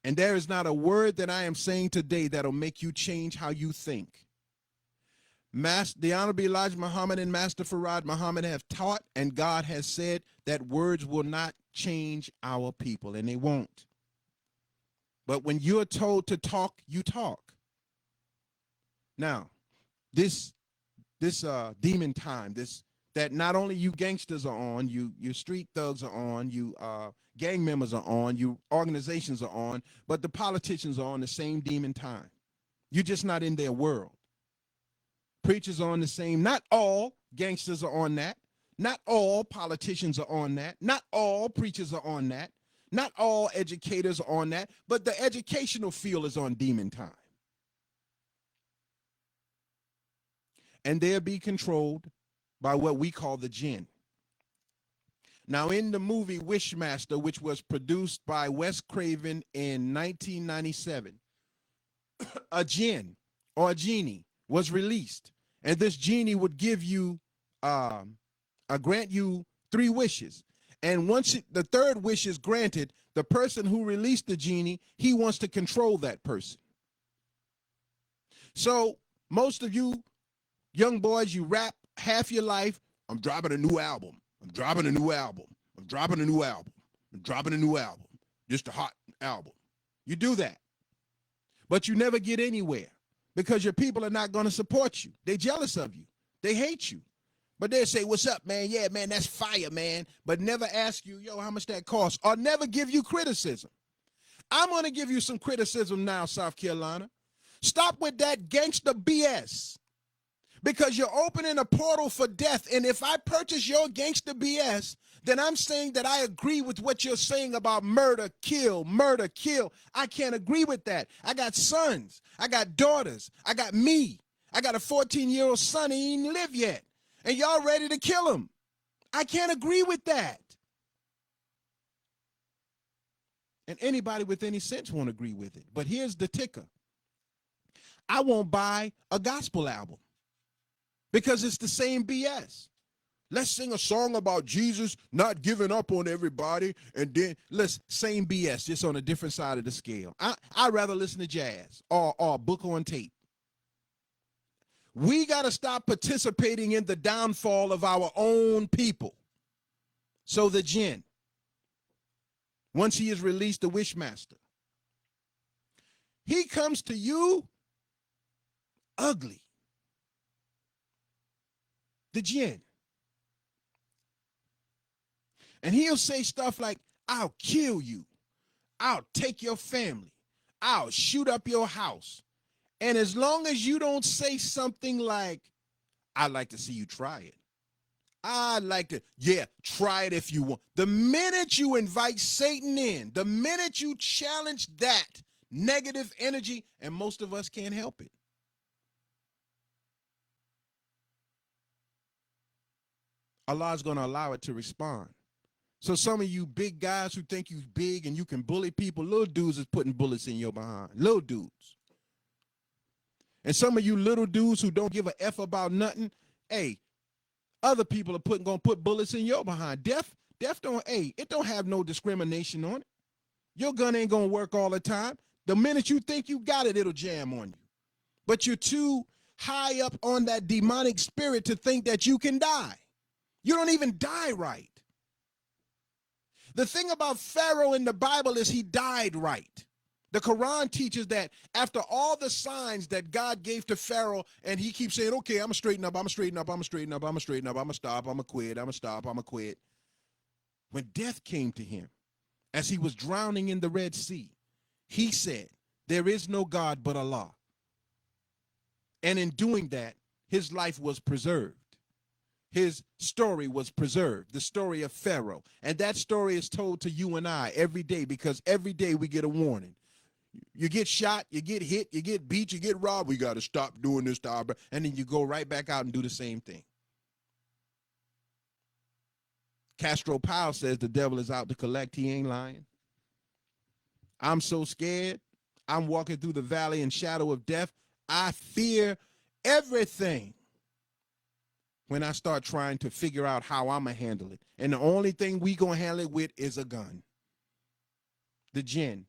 And there is not a word that I am saying today that'll make you change how you think. The Honorable Elijah Muhammad and Master Farad Muhammad have taught, and God has said that words will not change our people, and they won't. But when you're told to talk, you talk. Now, this demon time, that not only you gangsters are on, you street thugs are on, you gang members are on, you organizations are on, but the politicians are on the same demon time. You're just not in their world. Preachers are on the same. Not all gangsters are on that. Not all politicians are on that. Not all preachers are on that. Not all educators are on that. But the educational field is on demon time. And they'll be controlled by what we call the jinn. Now, in the movie Wishmaster, which was produced by Wes Craven in 1997, a jinn or a genie was released, and this genie would give you, grant you 3 wishes. And once the third wish is granted, the person who released the genie, he wants to control that person. So most of you young boys, you rap half your life. I'm dropping a new album. I'm dropping a new album. I'm dropping a new album. I'm dropping a new album. Just a hot album. You do that. But you never get anywhere because your people are not going to support you. They're jealous of you. They hate you. But they'll say, what's up, man? Yeah, man, that's fire, man. But never ask you, yo, how much that costs? Or never give you criticism. I'm going to give you some criticism now, South Carolina. Stop with that gangster BS. Because you're opening a portal for death. And if I purchase your gangster BS, then I'm saying that I agree with what you're saying about murder, kill, murder, kill. I can't agree with that. I got sons. I got daughters. I got me. I got a 14-year-old son. He ain't live yet. And y'all ready to kill him. I can't agree with that. And anybody with any sense won't agree with it. But here's the ticker. I won't buy a gospel album because it's the same BS. Let's sing a song about Jesus not giving up on everybody, and then let's same BS, just on a different side of the scale. I'd rather listen to jazz or book on tape. We got to stop participating in the downfall of our own people. So the jinn, once he is released, the Wishmaster, he comes to you ugly. The jinn. And he'll say stuff like, I'll kill you. I'll take your family. I'll shoot up your house. And as long as you don't say something like, I'd like to see you try it. I'd like to, yeah, try it if you want. The minute you invite Satan in, the minute you challenge that negative energy, and most of us can't help it. Allah's going to allow it to respond. So some of you big guys who think you big and you can bully people, little dudes is putting bullets in your behind. Little dudes. And some of you little dudes who don't give a F about nothing, hey, other people are gonna put bullets in your behind. Death don't, hey, it don't have no discrimination on it. Your gun ain't gonna work all the time. The minute you think you got it, it'll jam on you. But you're too high up on that demonic spirit to think that you can die. You don't even die right. The thing about Pharaoh in the Bible is he died right. The Quran teaches that after all the signs that God gave to Pharaoh, and he keeps saying, okay, I'm gonna straighten up, I'm gonna straighten up, I'm gonna straighten up, I'm gonna straighten up, I'm gonna stop, I'm gonna quit, I'm gonna stop, I'm gonna quit. When death came to him, as he was drowning in the Red Sea, he said, there is no God but Allah. And in doing that, his life was preserved. His story was preserved, the story of Pharaoh. And that story is told to you and I every day, because every day we get a warning. You get shot, you get hit, you get beat, you get robbed. We got to stop doing this to our brother. And then you go right back out and do the same thing. Castro Powell says the devil is out to collect. He ain't lying. I'm so scared. I'm walking through the valley and shadow of death. I fear everything when I start trying to figure out how I'm going to handle it. And the only thing we going to handle it with is a gun. The jinn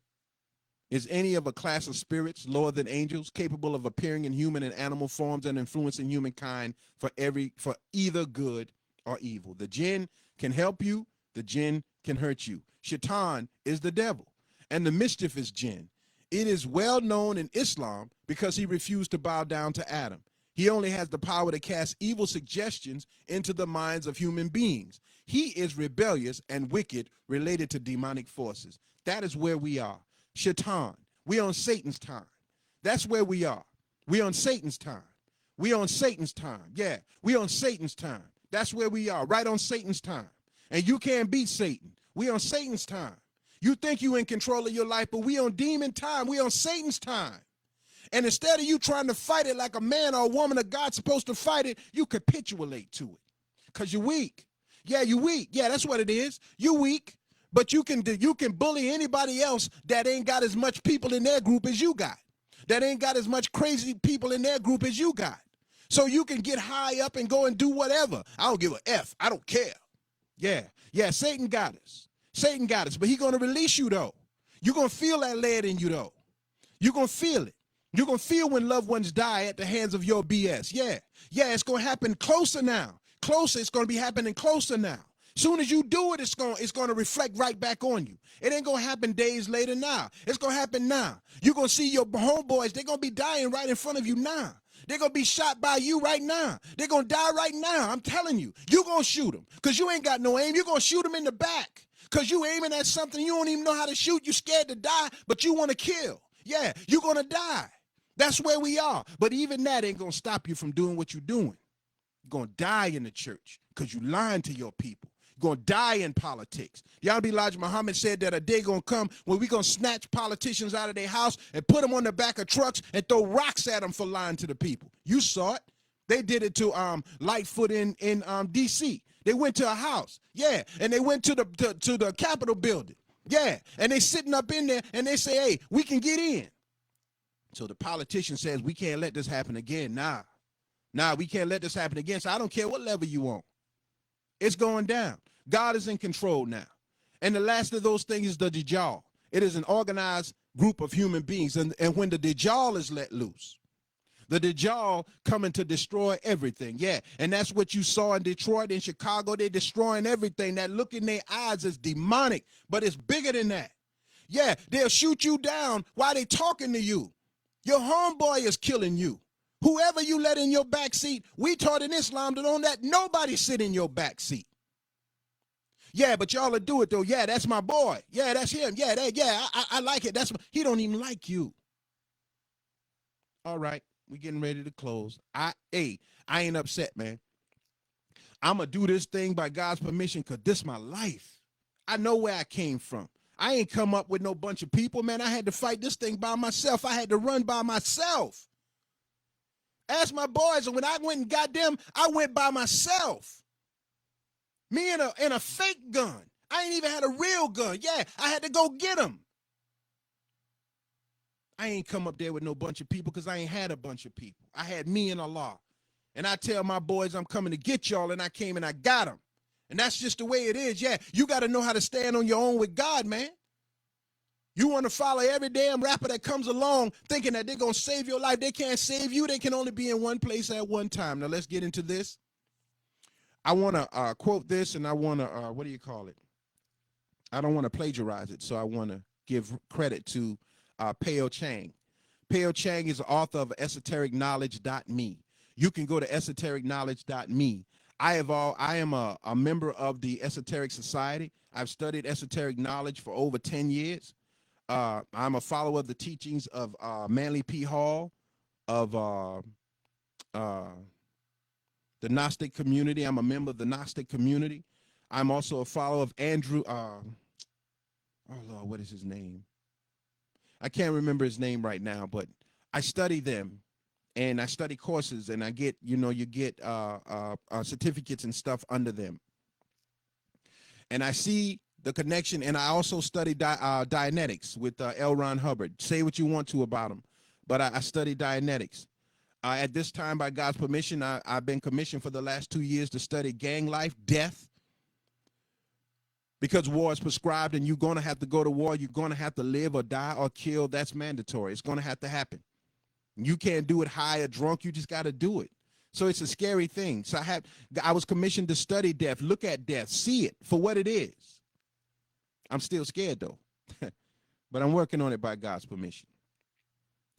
is any of a class of spirits lower than angels, capable of appearing in human and animal forms and influencing humankind for either good or evil. The jinn can help you. The jinn can hurt you. Shaitan is the devil, and the mischief is jinn. It is well known in Islam because he refused to bow down to Adam. He only has the power to cast evil suggestions into the minds of human beings. He is rebellious and wicked, related to demonic forces. That is where we are. Shaitan. We on Satan's time. That's where we are. We on Satan's time. We on Satan's time. Yeah, we on Satan's time. That's where we are, right on Satan's time. And you can't beat Satan. We on Satan's time. You think you in control of your life, but we on demon time. We on Satan's time. And instead of you trying to fight it like a man or a woman of God supposed to fight it, you capitulate to it because you're weak. Yeah, you're weak. Yeah, that's what it is. You're weak, but you can bully anybody else that ain't got as much people in their group as you got, that ain't got as much crazy people in their group as you got. So you can get high up and go and do whatever. I don't give a F. I don't care. Yeah, Satan got us. Satan got us, but he's going to release you, though. You're going to feel that lead in you, though. You're going to feel it. You're going to feel when loved ones die at the hands of your BS. Yeah, it's going to happen closer now. Closer, it's going to be happening closer now. Soon as you do it, it's going to reflect right back on you. It ain't going to happen days later now. It's going to happen now. You're going to see your homeboys. They're going to be dying right in front of you now. They're going to be shot by you right now. They're going to die right now. I'm telling you. You're going to shoot them because you ain't got no aim. You're going to shoot them in the back because you aiming at something you don't even know how to shoot. You're scared to die, but you want to kill. Yeah, you're going to die. That's where we are. But even that ain't going to stop you from doing what you're doing. You're going to die in the church because you lying to your people. You're going to die in politics. Yahweh Elijah Muhammad said that a day going to come when we're going to snatch politicians out of their house and put them on the back of trucks and throw rocks at them for lying to the people. You saw it. They did it to Lightfoot in D.C. They went to a house. Yeah, and they went to the Capitol building. Yeah, and they sitting up in there and they say, hey, we can get in. So the politician says, we can't let this happen again. Nah, we can't let this happen again. So I don't care what level you on. It's going down. God is in control now. And the last of those things is the Dajjal. It is an organized group of human beings. And when the Dajjal is let loose, the Dajjal coming to destroy everything. Yeah, and that's what you saw in Detroit, in Chicago. They're destroying everything. That look in their eyes is demonic, but it's bigger than that. Yeah, they'll shoot you down while they talking to you. Your homeboy is killing you. Whoever you let in your back seat, we taught in Islam that don't let nobody sit in your back seat. Yeah, but y'all will do it though. Yeah, that's my boy. Yeah, that's him. Yeah, I like it. He don't even like you. All right, we getting ready to close. I ain't upset, man. I'm gonna do this thing by God's permission because this is my life. I know where I came from. I ain't come up with no bunch of people, man. I had to fight this thing by myself. I had to run by myself. Ask my boys, and when I went and got them, I went by myself. Me and a fake gun. I ain't even had a real gun. Yeah, I had to go get them. I ain't come up there with no bunch of people because I ain't had a bunch of people. I had me and Allah. And I tell my boys I'm coming to get y'all, and I came and I got them. And that's just the way it is. Yeah, you got to know how to stand on your own with God, man. You want to follow every damn rapper that comes along thinking that they're going to save your life. They can't save you. They can only be in one place at one time. Now, let's get into this. I want to quote this, and I want to, what do you call it? I don't want to plagiarize it, so I want to give credit to Peo Chang. Peo Chang is the author of esotericknowledge.me. You can go to esoterickknowledge.me. I am a member of the Esoteric Society. I've studied esoteric knowledge for over 10 years. I'm a follower of the teachings of Manly P. Hall, of the Gnostic community. I'm a member of the Gnostic community. I'm also a follower of Andrew, oh Lord, what is his name? I can't remember his name right now, but I study them, and I study courses, and I get, you get certificates and stuff under them. And I see the connection, and I also study Dianetics with L. Ron Hubbard. Say what you want to about him, but I study Dianetics. At this time, by God's permission, I've been commissioned for the last 2 years to study gang life, death, because war is prescribed, and you're going to have to go to war. You're going to have to live or die or kill. That's mandatory. It's going to have to happen. You can't do it high or drunk. You just got to do it. So it's a scary thing. So I was commissioned to study death, look at death, see it for what it is. I'm still scared, though, but I'm working on it by God's permission.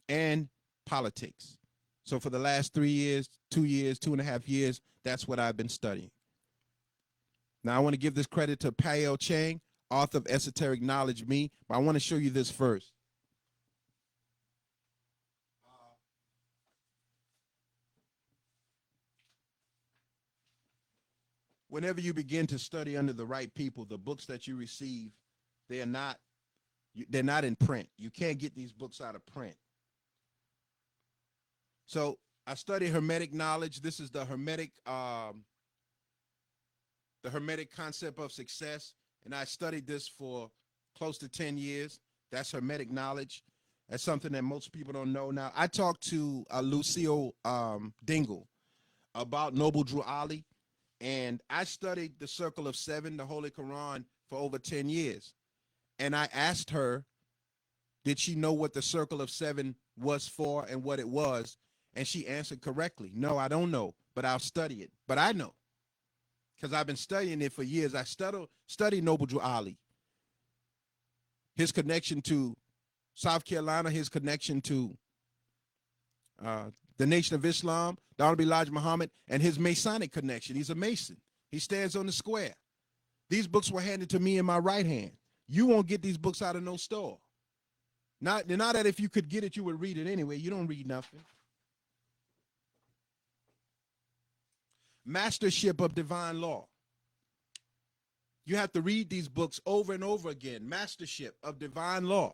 And politics. So for the last 3 years, 2 years, 2.5 years, that's what I've been studying. Now, I want to give this credit to Peo Chang, author of Esoteric Knowledge Me, but I want to show you this first. Whenever you begin to study under the right people, the books that you receive, they're not in print. You can't get these books out of print. So I study Hermetic knowledge. This is the Hermetic concept of success, and I studied this for close to 10 years. That's Hermetic knowledge. That's something that most people don't know. Now, I talked to Lucio Dingle about Noble Drew Ali, and I studied the Circle of Seven, the Holy Quran, for over 10 years. And I asked her, did she know what the Circle of Seven was for and what it was? And she answered correctly. No, I don't know, but I'll study it. But I know, because I've been studying it for years. I studied Noble Drew Ali, his connection to South Carolina, his connection to the Nation of Islam, the Honorable Elijah Muhammad, and his Masonic connection. He's a Mason. He stands on the square. These books were handed to me in my right hand. You won't get these books out of no store. Not that if you could get it, you would read it anyway. You don't read nothing. Mastership of Divine Law. You have to read these books over and over again. Mastership of Divine Law.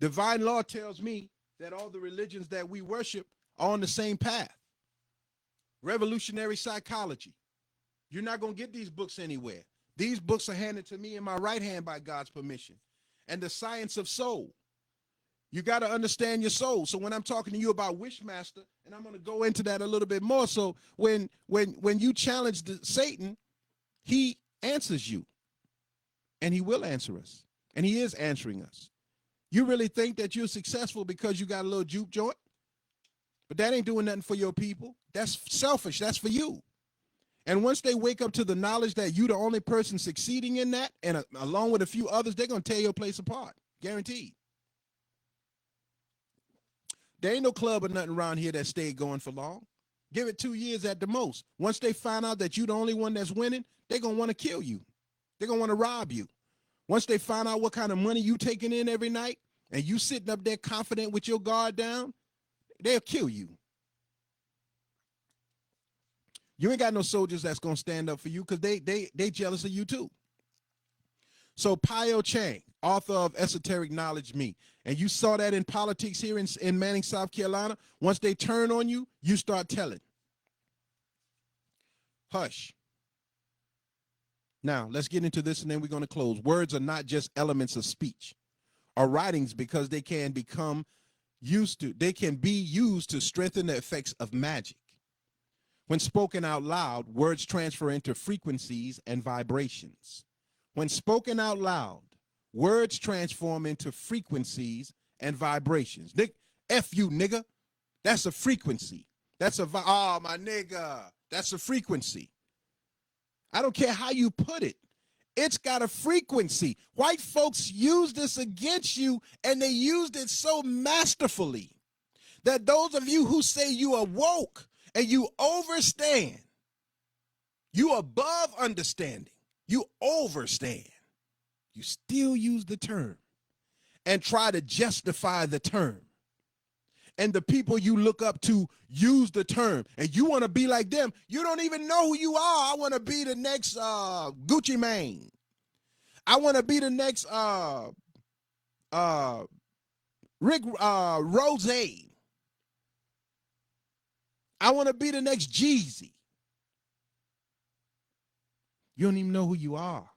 Divine Law tells me that all the religions that we worship are on the same path. Revolutionary Psychology. You're not going to get these books anywhere. These books are handed to me in my right hand by God's permission. And the Science of Soul. You got to understand your soul. So when I'm talking to you about Wishmaster, and I'm going to go into that a little bit more. So when you challenge Satan, he answers you. And he will answer us. And he is answering us. You really think that you're successful because you got a little juke joint? But that ain't doing nothing for your people. That's selfish. That's for you. And once they wake up to the knowledge that you're the only person succeeding in that, and along with a few others, they're going to tear your place apart. Guaranteed. There ain't no club or nothing around here that stayed going for long. Give it 2 years at the most. Once they find out that you're the only one that's winning, they're going to want to kill you. They're going to want to rob you. Once they find out what kind of money you taking in every night, and you sitting up there confident with your guard down, they'll kill you. You ain't got no soldiers that's going to stand up for you because they jealous of you too. So Peo Chang, author of Esoteric Knowledge Me. And you saw that in politics here in Manning, South Carolina. Once they turn on you, you start telling. Hush. Now, let's get into this and then we're going to close. Words are not just elements of speech or writings because they can be used to strengthen the effects of magic. When spoken out loud, words transfer into frequencies and vibrations. When spoken out loud, words transform into frequencies and vibrations. Nick, F you, nigga. That's a frequency. Oh, my nigga. That's a frequency. I don't care how you put it. It's got a frequency. White folks use this against you, and they used it so masterfully that those of you who say you are woke and you overstand, you above understanding, you overstand, you still use the term and try to justify the term. And the people you look up to use the term, and you want to be like them. You don't even know who you are. I want to be the next Gucci Mane. I want to be the next Rick Rose. I want to be the next Jeezy. You don't even know who you are.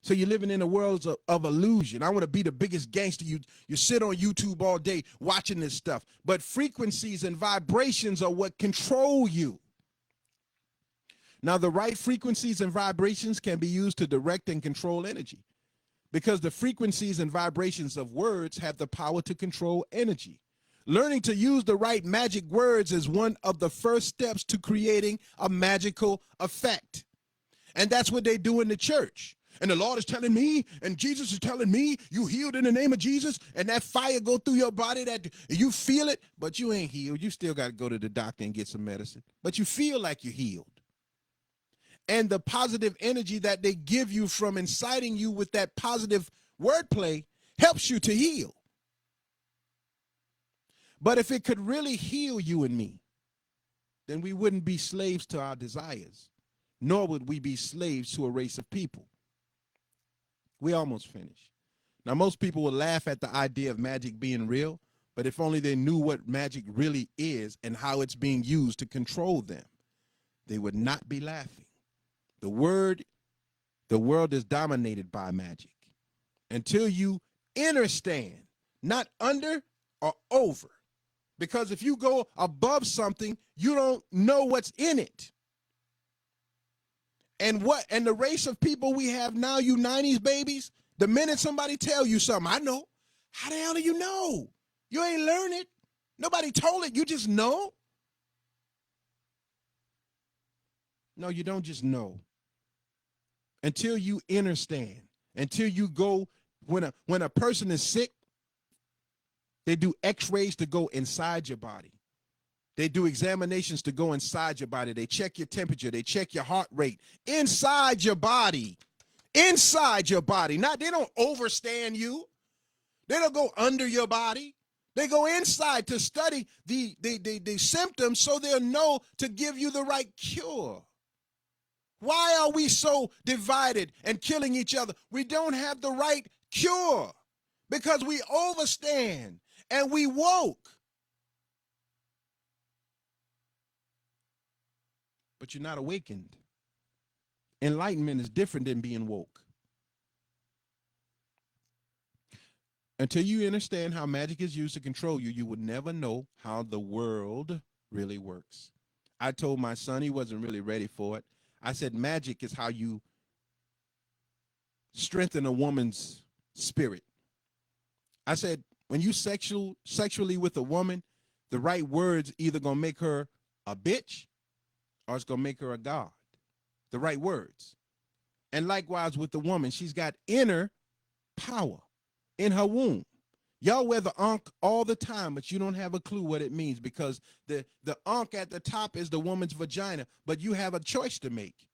So you're living in a world of illusion. I want to be the biggest gangster. You sit on YouTube all day watching this stuff. But frequencies and vibrations are what control you. Now, the right frequencies and vibrations can be used to direct and control energy because the frequencies and vibrations of words have the power to control energy. Learning to use the right magic words is one of the first steps to creating a magical effect. And that's what they do in the church. And the Lord is telling me, and Jesus is telling me, you healed in the name of Jesus, and that fire go through your body, that you feel it, but you ain't healed. You still got to go to the doctor and get some medicine. But you feel like you're healed. And the positive energy that they give you from inciting you with that positive wordplay helps you to heal. But if it could really heal you and me, then we wouldn't be slaves to our desires, nor would we be slaves to a race of people. We almost finished. Now, most people will laugh at the idea of magic being real, but if only they knew what magic really is and how it's being used to control them, they would not be laughing. The world is dominated by magic. Until you understand, not under or over. Because if you go above something, you don't know what's in it. And the race of people we have now, you 90s babies, the minute somebody tell you something, I know. How the hell do you know? You ain't learned it. Nobody told it. You just know. No, you don't just know. Until you understand. Until you go, when a person is sick, they do x-rays to go inside your body. They do examinations to go inside your body. They check your temperature. They check your heart rate inside your body. Inside your body. Not, they don't overstand you. They don't go under your body. They go inside to study the symptoms so they'll know to give you the right cure. Why are we so divided and killing each other? We don't have the right cure because we overstand and we woke. But you're not awakened. Enlightenment is different than being woke. Until you understand how magic is used to control you, you would never know how the world really works. I told my son, he wasn't really ready for it. I said, magic is how you strengthen a woman's spirit. I said, when you sexually with a woman, the right words either gonna make her a bitch or it's gonna make her a god. The right words. And likewise with the woman, she's got inner power in her womb. Y'all wear the ankh all the time, but you don't have a clue what it means because the ankh at the top is the woman's vagina, but you have a choice to make.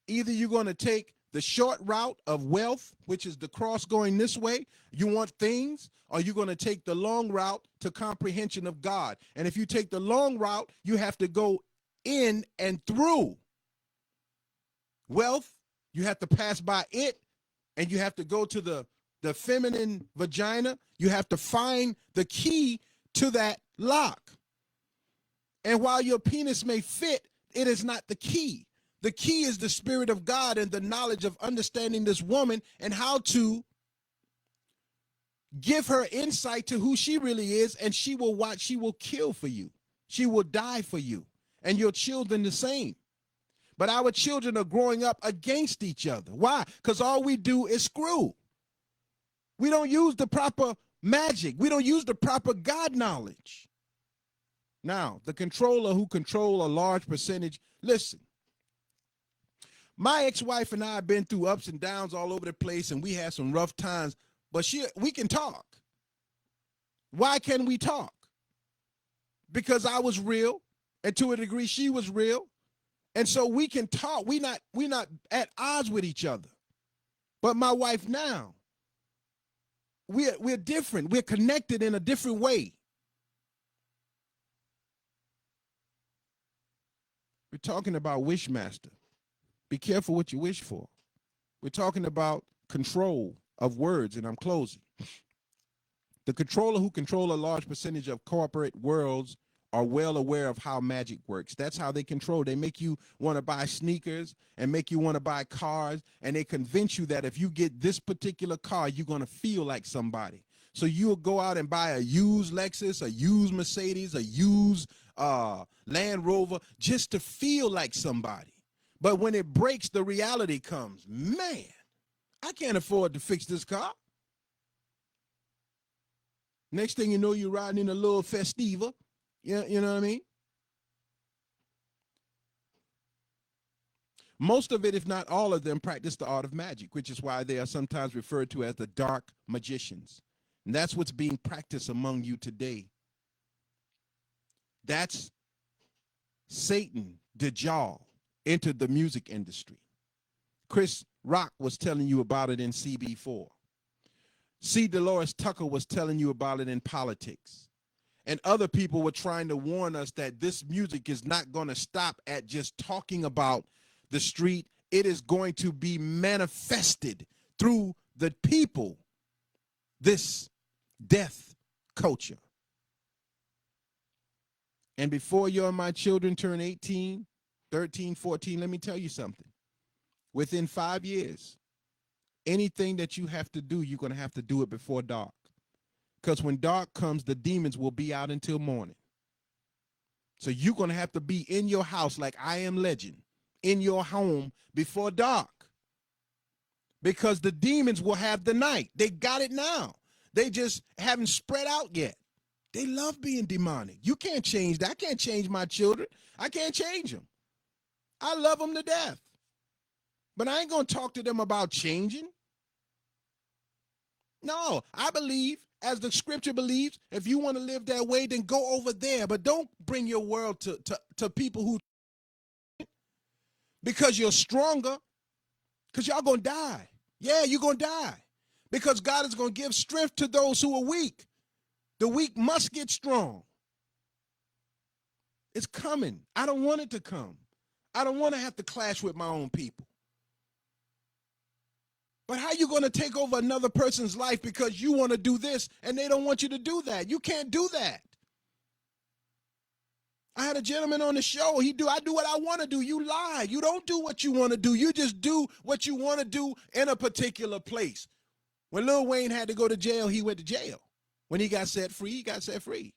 Either you're going to take the short route of wealth, which is the cross going this way, you want things, or you're going to take the long route to comprehension of God. And if you take the long route, you have to go in and through. Wealth, you have to pass by it, and you have to go to the feminine vagina. You have to find the key to that lock. And while your penis may fit, it is not the key. The key is the Spirit of God and the knowledge of understanding this woman and how to give her insight to who she really is, and she will watch, she will kill for you. She will die for you, and your children the same. But our children are growing up against each other. Why? Because all we do is screw. We don't use the proper magic. We don't use the proper God knowledge. Now, the controller who control a large percentage, listen, my ex-wife and I have been through ups and downs all over the place, and we had some rough times, but we can talk. Why can we talk? Because I was real, and to a degree she was real, and so we can talk. We not at odds with each other. But my wife now, we're different. We're connected in a different way. We're talking about Wishmaster. Be careful what you wish for. We're talking about control of words, and I'm closing. The controller who control a large percentage of corporate worlds are well aware of how magic works. That's how they control. They make you want to buy sneakers and make you want to buy cars, and they convince you that if you get this particular car, you're going to feel like somebody. So you'll go out and buy a used Lexus, a used Mercedes, a used Land Rover just to feel like somebody. But when it breaks, the reality comes. Man, I can't afford to fix this car. Next thing you know, you're riding in a little Festiva. You know what I mean? Most of it, if not all of them, practice the art of magic, which is why they are sometimes referred to as the dark magicians. And that's what's being practiced among you today. That's Satan, Dajjal, entered the music industry. Chris Rock was telling you about it in CB4. C. Dolores Tucker was telling you about it in politics. And other people were trying to warn us that this music is not going to stop at just talking about the street. It is going to be manifested through the people, this death culture. And before you and my children turn 18, 13, 14, let me tell you something. Within 5 years, anything that you have to do, you're going to have to do it before dark. Because when dark comes, the demons will be out until morning. So you're going to have to be in your house like I Am Legend, in your home before dark. Because the demons will have the night. They got it now. They just haven't spread out yet. They love being demonic. You can't change that. I can't change my children. I can't change them. I love them to death. But I ain't going to talk to them about changing. No, I believe, as the scripture believes, if you want to live that way, then go over there. But don't bring your world to people who, because you're stronger, because y'all going to die. Yeah, you're going to die. Because God is going to give strength to those who are weak. The weak must get strong. It's coming. I don't want it to come. I don't want to have to clash with my own people. But how are you going to take over another person's life because you want to do this and they don't want you to do that? You can't do that. I had a gentleman on the show. I do what I want to do. You lie. You don't do what you want to do. You just do what you want to do in a particular place. When Lil Wayne had to go to jail, he went to jail. When he got set free, he got set free.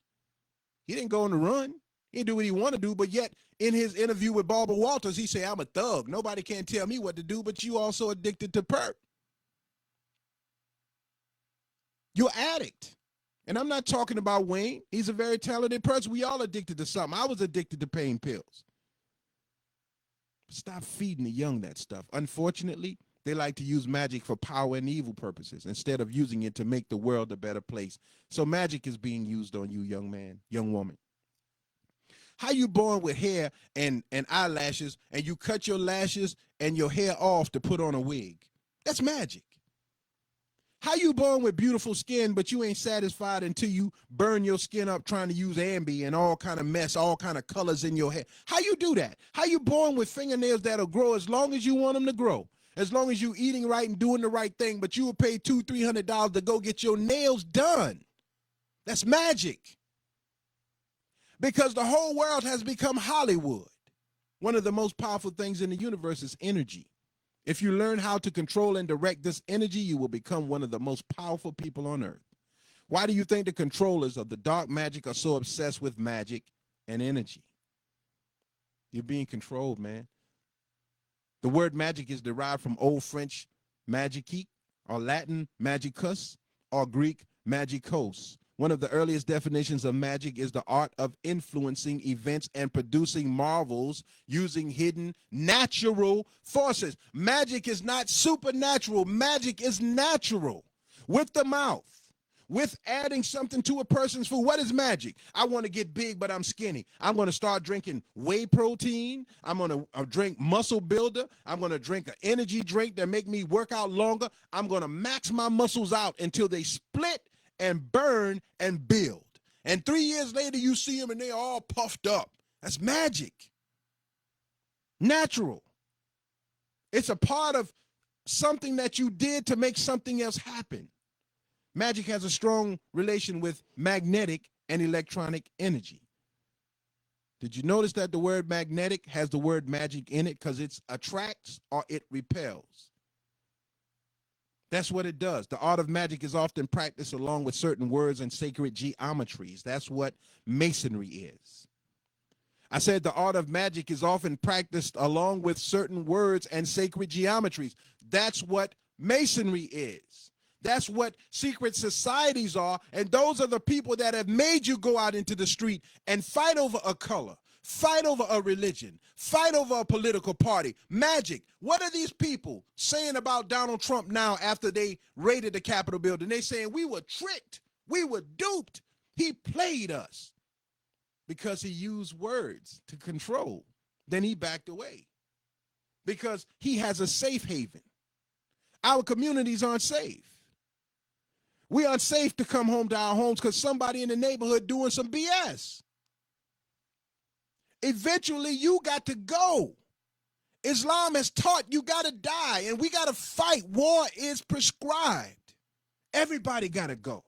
He didn't go on the run. He didn't do what he wanted to do, but yet in his interview with Barbara Walters, he said, I'm a thug. Nobody can tell me what to do, but you also addicted to perp. You're addict. And I'm not talking about Wayne. He's a very talented person. We all addicted to something. I was addicted to pain pills. Stop feeding the young that stuff. Unfortunately, they like to use magic for power and evil purposes instead of using it to make the world a better place. So magic is being used on you, young man, young woman. How you born with hair and eyelashes and you cut your lashes and your hair off to put on a wig? That's magic. How you born with beautiful skin, but you ain't satisfied until you burn your skin up trying to use Ambi and all kind of mess, all kind of colors in your hair? How you do that? How you born with fingernails that'll grow as long as you want them to grow? As long as you eating right and doing the right thing, but you will pay $200-300 to go get your nails done. That's magic. Because the whole world has become Hollywood. One of the most powerful things in the universe is energy. If you learn how to control and direct this energy, you will become one of the most powerful people on earth. Why do you think the controllers of the dark magic are so obsessed with magic and energy? You're being controlled, man. The word magic is derived from Old French magique, or Latin magicus, or Greek magikos. One of the earliest definitions of magic is the art of influencing events and producing marvels using hidden natural forces. Magic is not supernatural. Magic is natural. With the mouth, with adding something to a person's food. What is magic? I want to get big, but I'm skinny. I'm going to start drinking whey protein. I'm going to drink muscle builder. I'm going to drink an energy drink that make me work out longer. I'm going to max my muscles out until they split and burn and build. And 3 years later, you see them and they're all puffed up. That's magic. Natural. It's a part of something that you did to make something else happen. Magic has a strong relation with magnetic and electronic energy. Did you notice that the word magnetic has the word magic in it because it attracts or it repels? That's what it does. The art of magic is often practiced along with certain words and sacred geometries. That's what masonry is. I said the art of magic is often practiced along with certain words and sacred geometries. That's what masonry is. That's what secret societies are. And those are the people that have made you go out into the street and fight over a color, fight over a religion, fight over a political party. Magic. What are these people saying about Donald Trump now after they raided the Capitol building? They saying we were tricked. We were duped. He played us because he used words to control. Then he backed away because he has a safe haven. Our communities aren't safe. We aren't safe to come home to our homes because somebody in the neighborhood doing some BS. Eventually, you got to go. Islam has taught you got to die, and we got to fight. War is prescribed. Everybody got to go.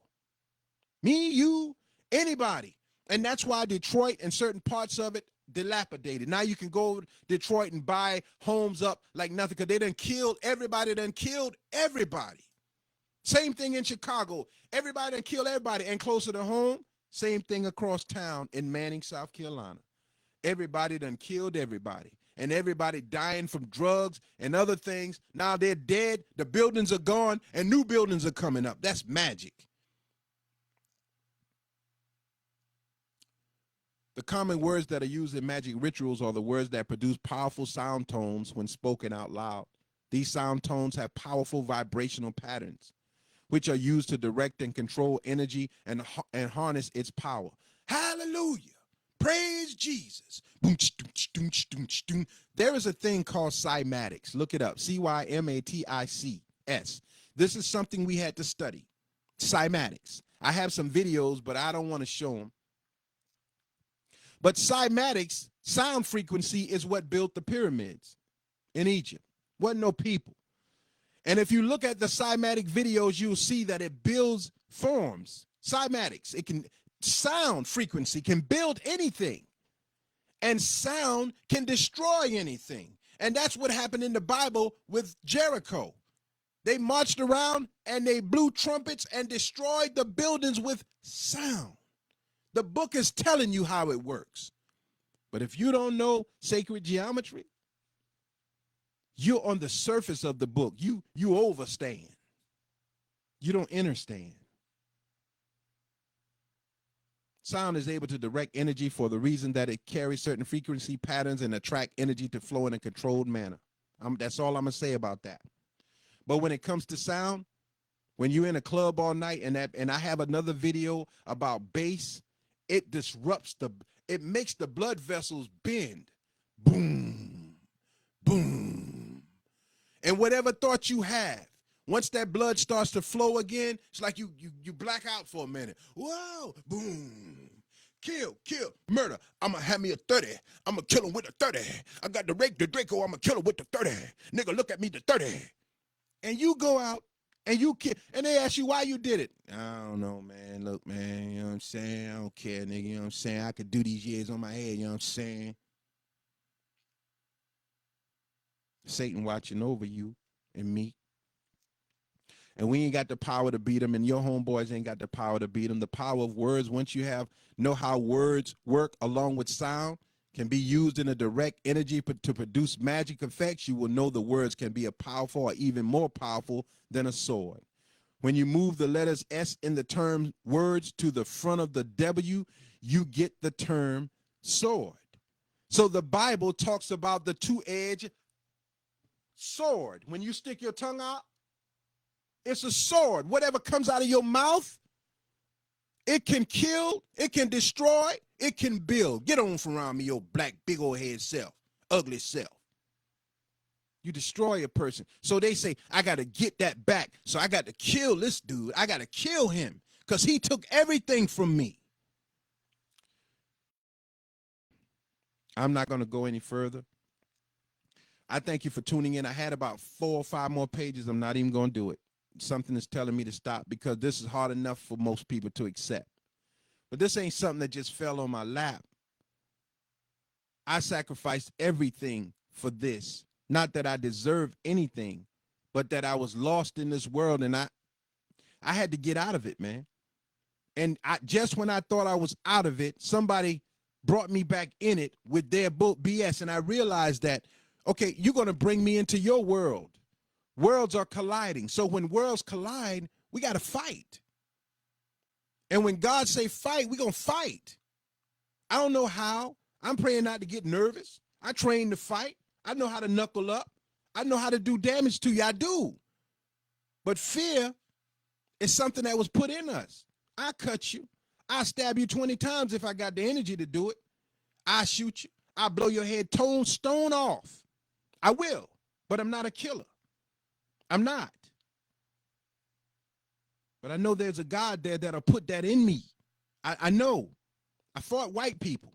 Me, you, anybody. And that's why Detroit and certain parts of it dilapidated. Now you can go to Detroit and buy homes up like nothing because they done killed everybody, Same thing in Chicago. Everybody done killed everybody. And closer to home, same thing across town in Manning, South Carolina. Everybody done killed everybody. And everybody dying from drugs and other things. Now they're dead. The buildings are gone and new buildings are coming up. That's magic. The common words that are used in magic rituals are the words that produce powerful sound tones when spoken out loud. These sound tones have powerful vibrational patterns, which are used to direct and control energy and harness its power. Hallelujah. Praise Jesus. There is a thing called cymatics. Look it up. Cymatics. This is something we had to study. Cymatics. I have some videos, but I don't want to show them. But cymatics, sound frequency, is what built the pyramids in Egypt. Wasn't no people. And if you look at the cymatic videos, you'll see that it builds forms. Cymatics, it can, sound frequency can build anything. And sound can destroy anything. And that's what happened in the Bible with Jericho. They marched around and they blew trumpets and destroyed the buildings with sound. The book is telling you how it works. But if you don't know sacred geometry, you're on the surface of the book. You overstand. You don't understand. Sound is able to direct energy for the reason that it carries certain frequency patterns and attract energy to flow in a controlled manner. That's all I'm going to say about that. But when it comes to sound, when you're in a club all night and I have another video about bass, it disrupts it makes the blood vessels bend. Boom, boom. And whatever thought you have, once that blood starts to flow again, it's like you black out for a minute. Whoa, boom. Kill, murder. I'm going to have me a 30. I'm going to kill him with a 30. I got the Draco, I'm going to kill him with the 30. Nigga, look at me, the 30. And you go out and you kill, and they ask you why you did it. I don't know, man. Look, man, you know what I'm saying? I don't care, nigga, you know what I'm saying? I could do these years on my head, you know what I'm saying? Satan watching over you and me. And we ain't got the power to beat them, and your homeboys ain't got the power to beat them. The power of words, once you know how words work along with sound, can be used in a direct energy to produce magic effects, you will know the words can be a powerful or even more powerful than a sword. When you move the letters S in the term words to the front of the W, you get the term sword. So the Bible talks about the two-edged sword. When you stick your tongue out, it's a sword. Whatever comes out of your mouth, it can kill, it can destroy, it can build. Get on from around me, your black, big old head self, ugly self. You destroy a person. So they say, I got to get that back. So I got to kill this dude. I got to kill him because he took everything from me. I'm not going to go any further. I thank you for tuning in. I had about 4 or 5 more pages. I'm not even going to do it. Something is telling me to stop because this is hard enough for most people to accept. But this ain't something that just fell on my lap. I sacrificed everything for this. Not that I deserve anything, but that I was lost in this world and I had to get out of it, man. And just when I thought I was out of it, somebody brought me back in it with their BS. And I realized that, okay, you're going to bring me into your world. Worlds are colliding. So when worlds collide, we got to fight. And when God say fight, we're going to fight. I don't know how. I'm praying not to get nervous. I train to fight. I know how to knuckle up. I know how to do damage to you. I do. But fear is something that was put in us. I cut you. I stab you 20 times if I got the energy to do it. I shoot you. I blow your head stone off. I will, but I'm not a killer. I'm not. But I know there's a God there that'll put that in me. I know. I fought white people.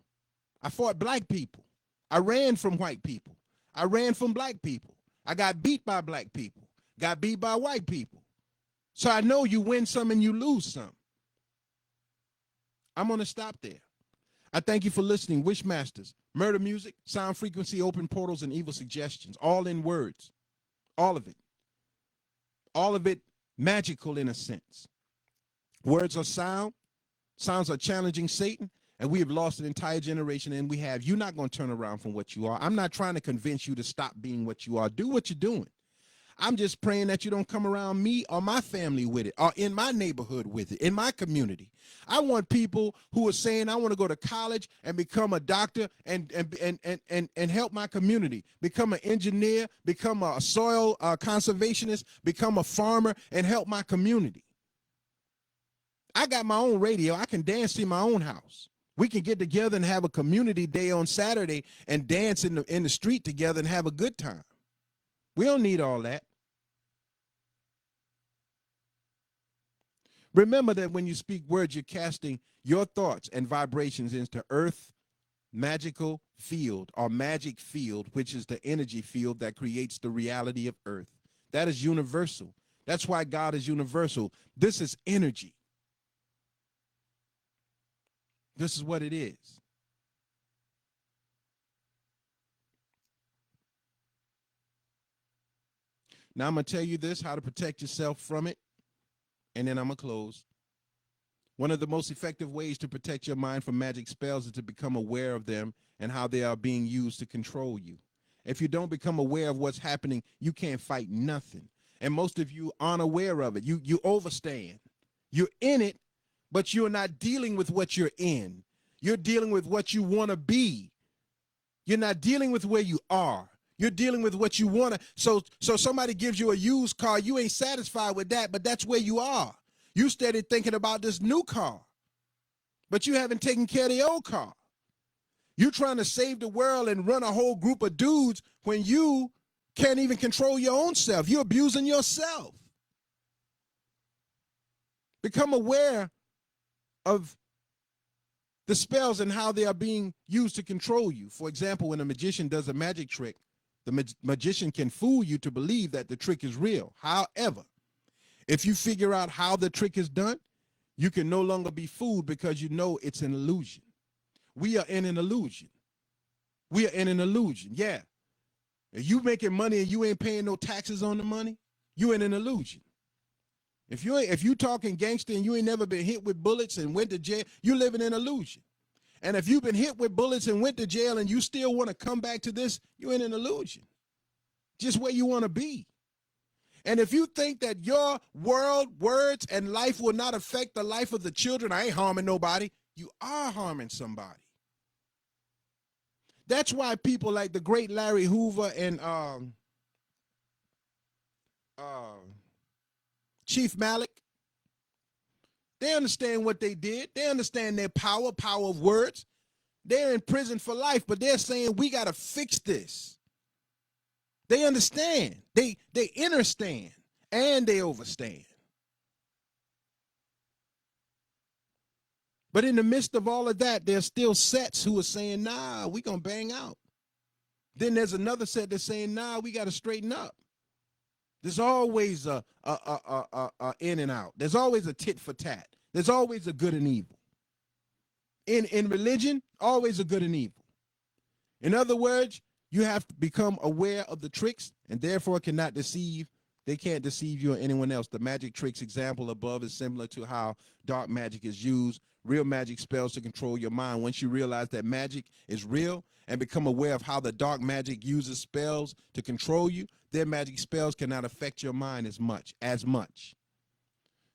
I fought black people. I ran from white people. I ran from black people. I got beat by black people. Got beat by white people. So I know you win some and you lose some. I'm going to stop there. I thank you for listening. Wishmasters, murder music, sound frequency, open portals, and evil suggestions. All in words. All of it. All of it magical in a sense. Words are sound. Sounds are challenging Satan. And we have lost an entire generation, and we have. You're not going to turn around from what you are. I'm not trying to convince you to stop being what you are. Do what you're doing. I'm just praying that you don't come around me or my family with it, or in my neighborhood with it, in my community. I want people who are saying, I want to go to college and become a doctor and help my community, become an engineer, become a soil conservationist, become a farmer, and help my community. I got my own radio. I can dance in my own house. We can get together and have a community day on Saturday and dance in the street together and have a good time. We don't need all that. Remember that when you speak words, you're casting your thoughts and vibrations into earth magical field or magic field, which is the energy field that creates the reality of earth. That is universal. That's why God is universal. This is energy. This is what it is. Now I'm going to tell you this, how to protect yourself from it, and then I'm going to close. One of the most effective ways to protect your mind from magic spells is to become aware of them and how they are being used to control you. If you don't become aware of what's happening, you can't fight nothing. And most of you aren't aware of it. You overstand. You're in it, but you're not dealing with what you're in. You're dealing with what you want to be. You're not dealing with where you are. You're dealing with what you want to. So somebody gives you a used car. You ain't satisfied with that, but that's where you are. You started thinking about this new car, but you haven't taken care of the old car. You're trying to save the world and run a whole group of dudes when you can't even control your own self. You're abusing yourself. Become aware of the spells and how they are being used to control you. For example, when a magician does a magic trick, the magician can fool you to believe that the trick is real. However, if you figure out how the trick is done, you can no longer be fooled because you know it's an illusion. We are in an illusion. We are in an illusion. Yeah. If you making money and you ain't paying no taxes on the money, you in an illusion. If you talking gangster and you ain't never been hit with bullets and went to jail, you live in an illusion. And if you've been hit with bullets and went to jail and you still want to come back to this, you're in an illusion. Just where you want to be. And if you think that your world, words, and life will not affect the life of the children, I ain't harming nobody, you are harming somebody. That's why people like the great Larry Hoover and Chief Malik, they understand what they did. They understand their power of words. They're in prison for life, but they're saying we got to fix this. They understand. They understand, and they overstand. But in the midst of all of that, there's still sets who are saying, nah, we going to bang out. Then there's another set that's saying, nah, we got to straighten up. There's always a in and out. There's always a tit for tat. There's always a good and evil. In religion, always a good and evil. In other words, you have to become aware of the tricks and therefore cannot deceive. They can't deceive you or anyone else. The magic tricks example above is similar to how dark magic is used. Real magic spells to control your mind. Once you realize that magic is real and become aware of how the dark magic uses spells to control you, their magic spells cannot affect your mind as much.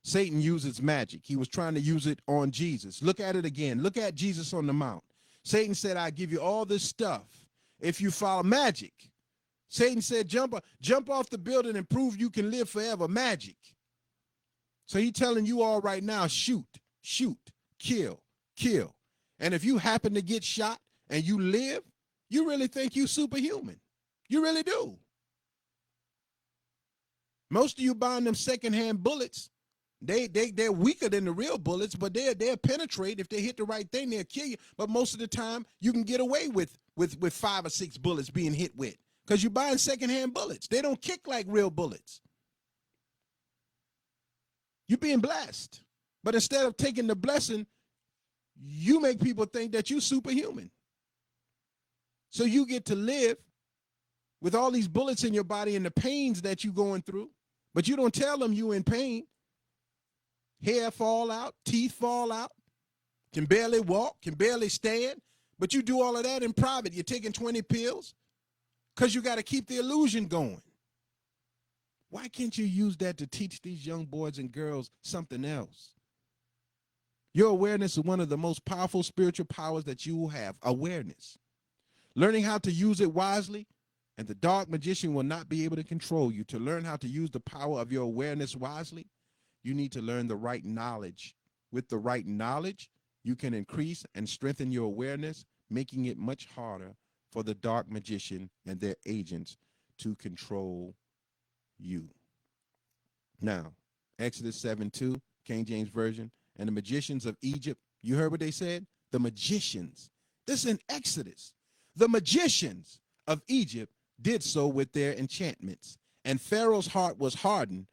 Satan uses magic. He was trying to use it on Jesus. Look at it again. Look at Jesus on the mount. Satan said, I give you all this stuff if you follow magic. Satan said, jump off the building and prove you can live forever. Magic. So he's telling you all right now, shoot, kill. And if you happen to get shot and you live, you really think you superhuman. You really do. Most of you buying them secondhand bullets, they're weaker than the real bullets, but they'll penetrate. If they hit the right thing, they'll kill you. But most of the time, you can get away with 5 or 6 bullets being hit with, because you're buying secondhand bullets. They don't kick like real bullets. You're being blessed. But instead of taking the blessing, you make people think that you're superhuman. So you get to live with all these bullets in your body and the pains that you're going through, but you don't tell them you're in pain. Hair fall out, teeth fall out, can barely walk, can barely stand, but you do all of that in private. You're taking 20 pills because you got to keep the illusion going. Why can't you use that to teach these young boys and girls something else? Your awareness is one of the most powerful spiritual powers that you will have, awareness. Learning how to use it wisely, and the dark magician will not be able to control you. To learn how to use the power of your awareness wisely, you need to learn the right knowledge. With the right knowledge, you can increase and strengthen your awareness, making it much harder for the dark magician and their agents to control you. Now, Exodus 7:2, King James Version, and the magicians of Egypt, you heard what they said? The magicians. This is in Exodus. The magicians of Egypt did so with their enchantments, and Pharaoh's heart was hardened,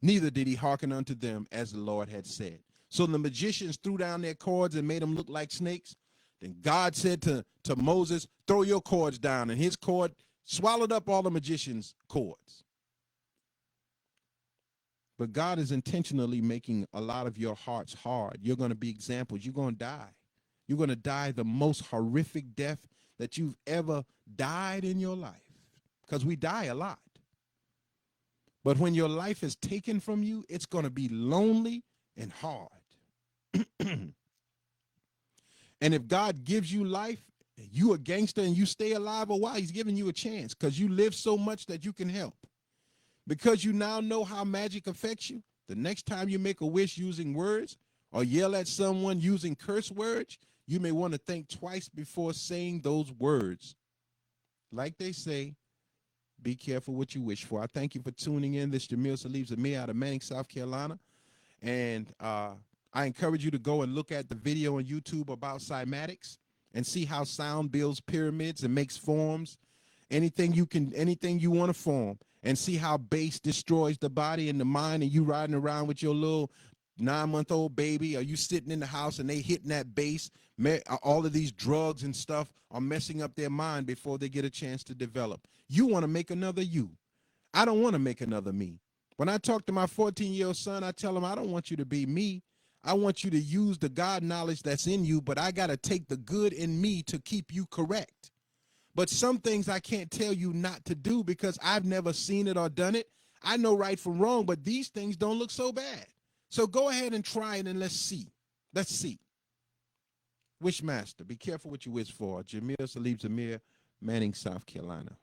neither did he hearken unto them as the Lord had said. So the magicians threw down their cords and made them look like snakes. Then God said to Moses, throw your cords down, and his cord swallowed up all the magicians' cords. But God is intentionally making a lot of your hearts hard. You're going to be examples. You're going to die. You're going to die the most horrific death that you've ever died in your life, because we die a lot. But when your life is taken from you, it's going to be lonely and hard. And if God gives you life, you a gangster and you stay alive a while, he's giving you a chance, because you live so much that you can help. Because you now know how magic affects you, the next time you make a wish using words or yell at someone using curse words, you may want to think twice before saying those words. Like they say, be careful what you wish for. I thank you for tuning in. This is Jamil Salib Zamir out of Manning, South Carolina. And I encourage you to go and look at the video on YouTube about cymatics and see how sound builds pyramids and makes forms. Anything you want to form, and see how bass destroys the body and the mind, and you riding around with your little 9-month-old baby? Are you sitting in the house and they hitting that bass? All of these drugs and stuff are messing up their mind before they get a chance to develop. You want to make another you. I don't want to make another me. When I talk to my 14-year-old son, I tell him, I don't want you to be me. I want you to use the God knowledge that's in you, but I got to take the good in me to keep you correct. But some things I can't tell you not to do because I've never seen it or done it. I know right from wrong, but these things don't look so bad. So go ahead and try it and let's see. Let's see. Wishmaster, be careful what you wish for. Jamil Salib Zamir, Manning, South Carolina.